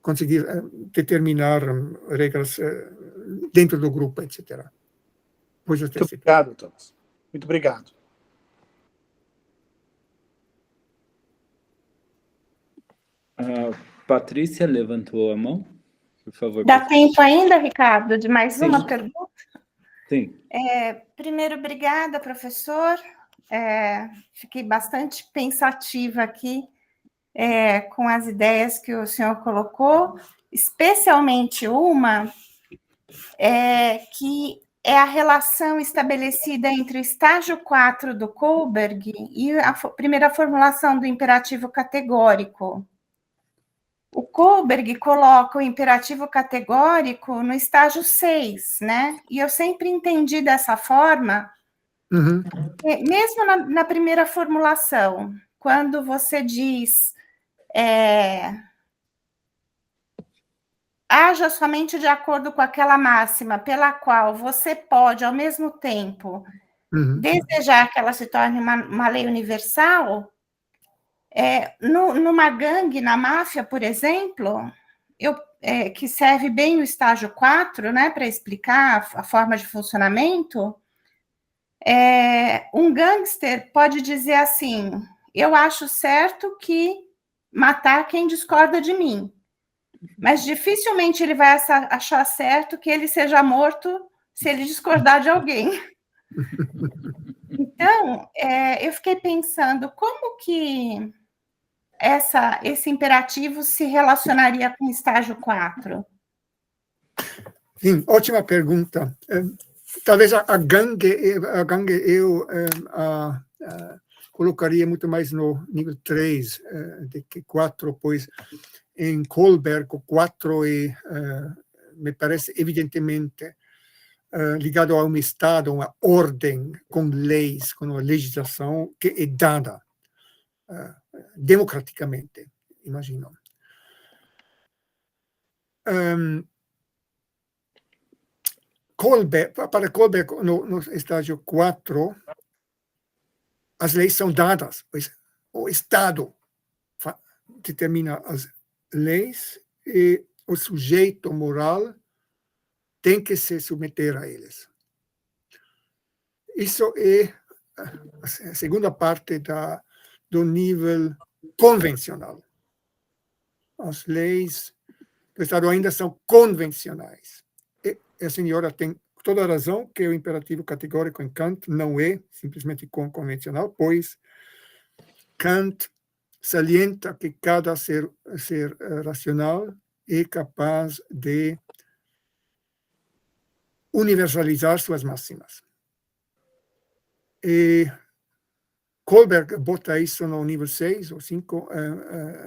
conseguir determinar regras dentro do grupo, etc. Muito obrigado, Thomas. Muito obrigado. A Patrícia levantou a mão, por favor. Dá tempo ainda, Ricardo, de mais uma pergunta? Sim. Primeiro, obrigada, professor. Fiquei bastante pensativa aqui com as ideias que o senhor colocou, especialmente uma que é a relação estabelecida entre o estágio 4 do Kohlberg e a primeira formulação do imperativo categórico. O Kohlberg coloca o imperativo categórico no estágio 6, né? E eu sempre entendi dessa forma, mesmo na primeira formulação, quando você diz haja somente de acordo com aquela máxima pela qual você pode, ao mesmo tempo, desejar que ela se torne uma lei universal. Numa gangue, na máfia, por exemplo, que serve bem o estágio 4, né, para explicar a forma de funcionamento, um gangster pode dizer assim: eu acho certo que matar quem discorda de mim, mas dificilmente ele vai achar certo que ele seja morto se ele discordar de alguém. Então, eu fiquei pensando como que esse imperativo se relacionaria com o estágio 4? Sim, ótima pergunta. Talvez a gangue eu colocaria muito mais no nível 3 do que 4, pois em Kohlberg o 4 me parece evidentemente ligado a um Estado, uma ordem com leis, com uma legislação que é dada democraticamente, imagino. Para Kohlberg, no estágio 4, as leis são dadas, pois o Estado determina as leis e o sujeito moral tem que se submeter a eles. Isso é a segunda parte do nível convencional. As leis do Estado ainda são convencionais. E a senhora tem toda a razão que o imperativo categórico em Kant não é simplesmente convencional, pois Kant salienta que cada ser racional é capaz de universalizar suas máximas. E Kohlberg bota isso no nível 6 ou 5,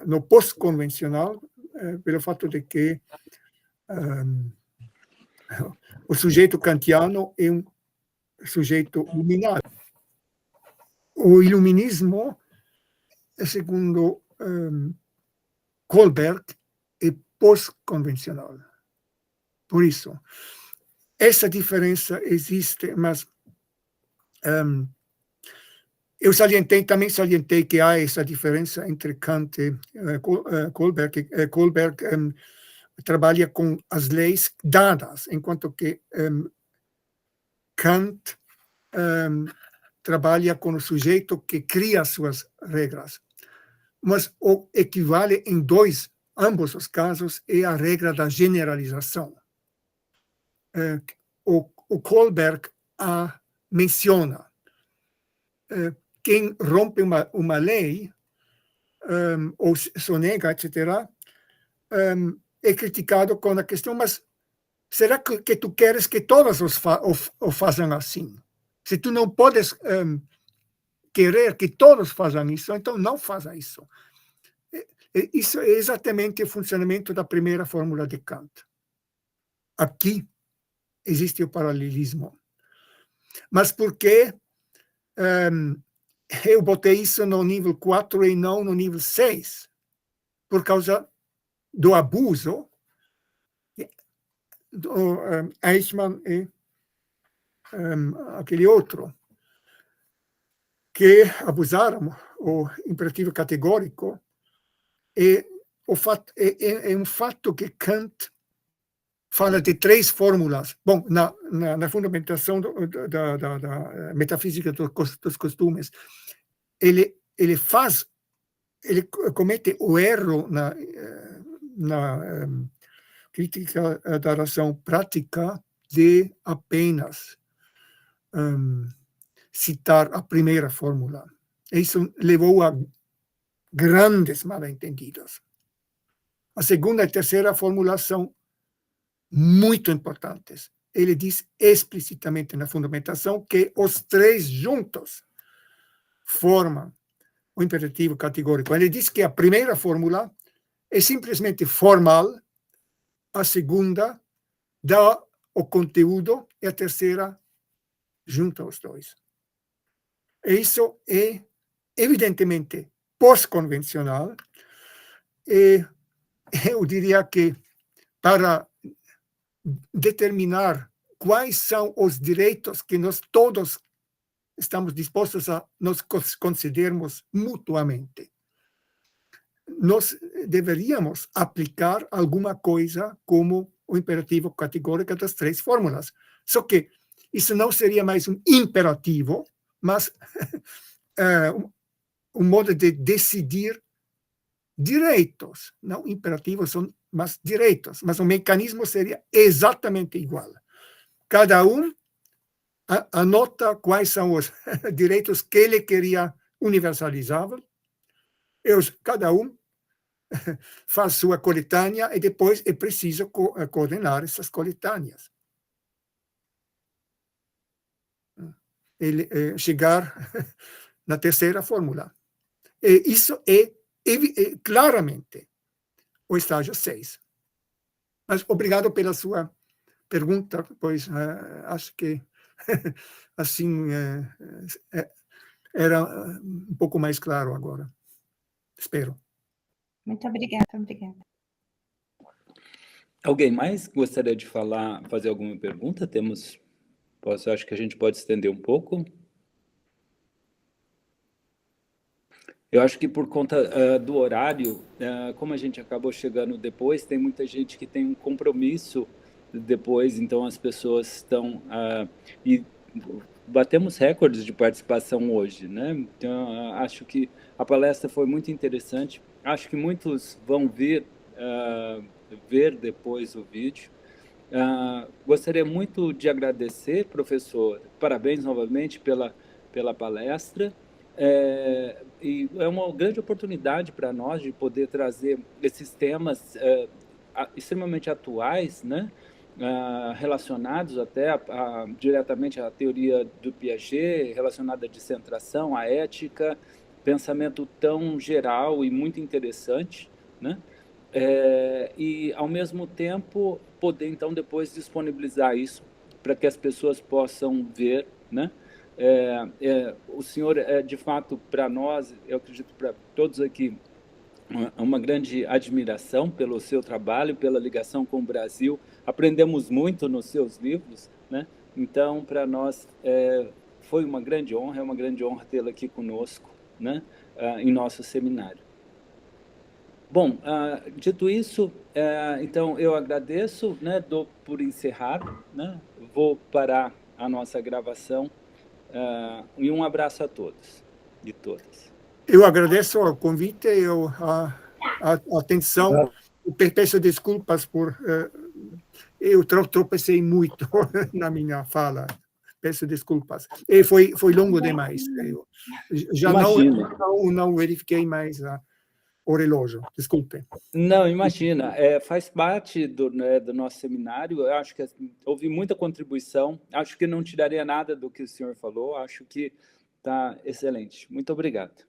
no pós-convencional, pelo fato de que o sujeito kantiano é um sujeito iluminado. O iluminismo, segundo Kohlberg, é pós-convencional. Por isso, essa diferença existe, mas eu também salientei que há essa diferença entre Kant e Kohlberg. Kohlberg trabalha com as leis dadas, enquanto que Kant trabalha com o sujeito que cria suas regras. Mas o equivale em ambos os casos, é a regra da generalização. O Kohlberg menciona quem rompe uma lei, ou sonega, etc., é criticado com a questão, mas será que tu queres que todos o façam assim? Se tu não podes querer que todos façam isso, então não faça isso. Isso é exatamente o funcionamento da primeira fórmula de Kant. Aqui existe o paralelismo. Mas por que eu botei isso no nível 4 e não no nível 6? Por causa do abuso do Eichmann e aquele outro, que abusaram o imperativo categórico. É um fato que Kant fala de 3 fórmulas. Bom, na fundamentação da metafísica dos costumes, ele comete o erro na crítica da razão prática de apenas citar a primeira fórmula. Isso levou a grandes mal-entendidos. A segunda e terceira fórmula são muito importantes. Ele diz explicitamente na fundamentação que os 3 juntos formam o imperativo categórico. Ele diz que a primeira fórmula é simplesmente formal, a segunda dá o conteúdo e a terceira junta os 2. E isso é evidentemente pós-convencional, e eu diria que para determinar quais são os direitos que nós todos estamos dispostos a nos concedermos mutuamente, nós deveríamos aplicar alguma coisa como o imperativo categórico das 3 fórmulas. Só que isso não seria mais um imperativo, mas um modo de decidir direitos, não imperativos, mas direitos. Mas o mecanismo seria exatamente igual. Cada um anota quais são os direitos que ele queria universalizar, e cada um faz sua coletânea e depois é preciso coordenar essas coletâneas. Chegar na terceira fórmula. E isso é claramente o estágio 6. Mas obrigado pela sua pergunta, pois acho que assim era um pouco mais claro agora. Espero. Muito obrigada, obrigada. Alguém mais gostaria de fazer alguma pergunta? Acho que a gente pode estender um pouco. Eu acho que por conta do horário, como a gente acabou chegando depois, tem muita gente que tem um compromisso depois, então as pessoas estão... e batemos recordes de participação hoje, né? Então, acho que a palestra foi muito interessante. Acho que muitos vão ver depois o vídeo. Gostaria muito de agradecer, professor. Parabéns novamente pela palestra. E é uma grande oportunidade para nós de poder trazer esses temas extremamente atuais, né? Relacionados até diretamente à teoria do Piaget, relacionada à descentração, à ética, pensamento tão geral e muito interessante, né? E, ao mesmo tempo, poder, então, depois disponibilizar isso para que as pessoas possam ver, né? O senhor de fato, para nós, eu acredito para todos aqui, uma grande admiração pelo seu trabalho, pela ligação com o Brasil. Aprendemos muito nos seus livros, né? Então, para nós, foi uma grande honra, é uma grande honra tê-lo aqui conosco, né? Em nosso seminário. Bom, dito isso, então eu agradeço, né? Dou por encerrado, né? Vou parar a nossa gravação e um abraço a todos e todas. Eu agradeço o convite e a atenção. Peço desculpas por... eu tropecei muito na minha fala. Peço desculpas. E foi longo demais. Eu já não verifiquei mais o relógio. Desculpe. Não, imagina. Faz parte do nosso seminário. Eu acho que houve muita contribuição. Acho que não tiraria nada do que o senhor falou. Acho que está excelente. Muito obrigado.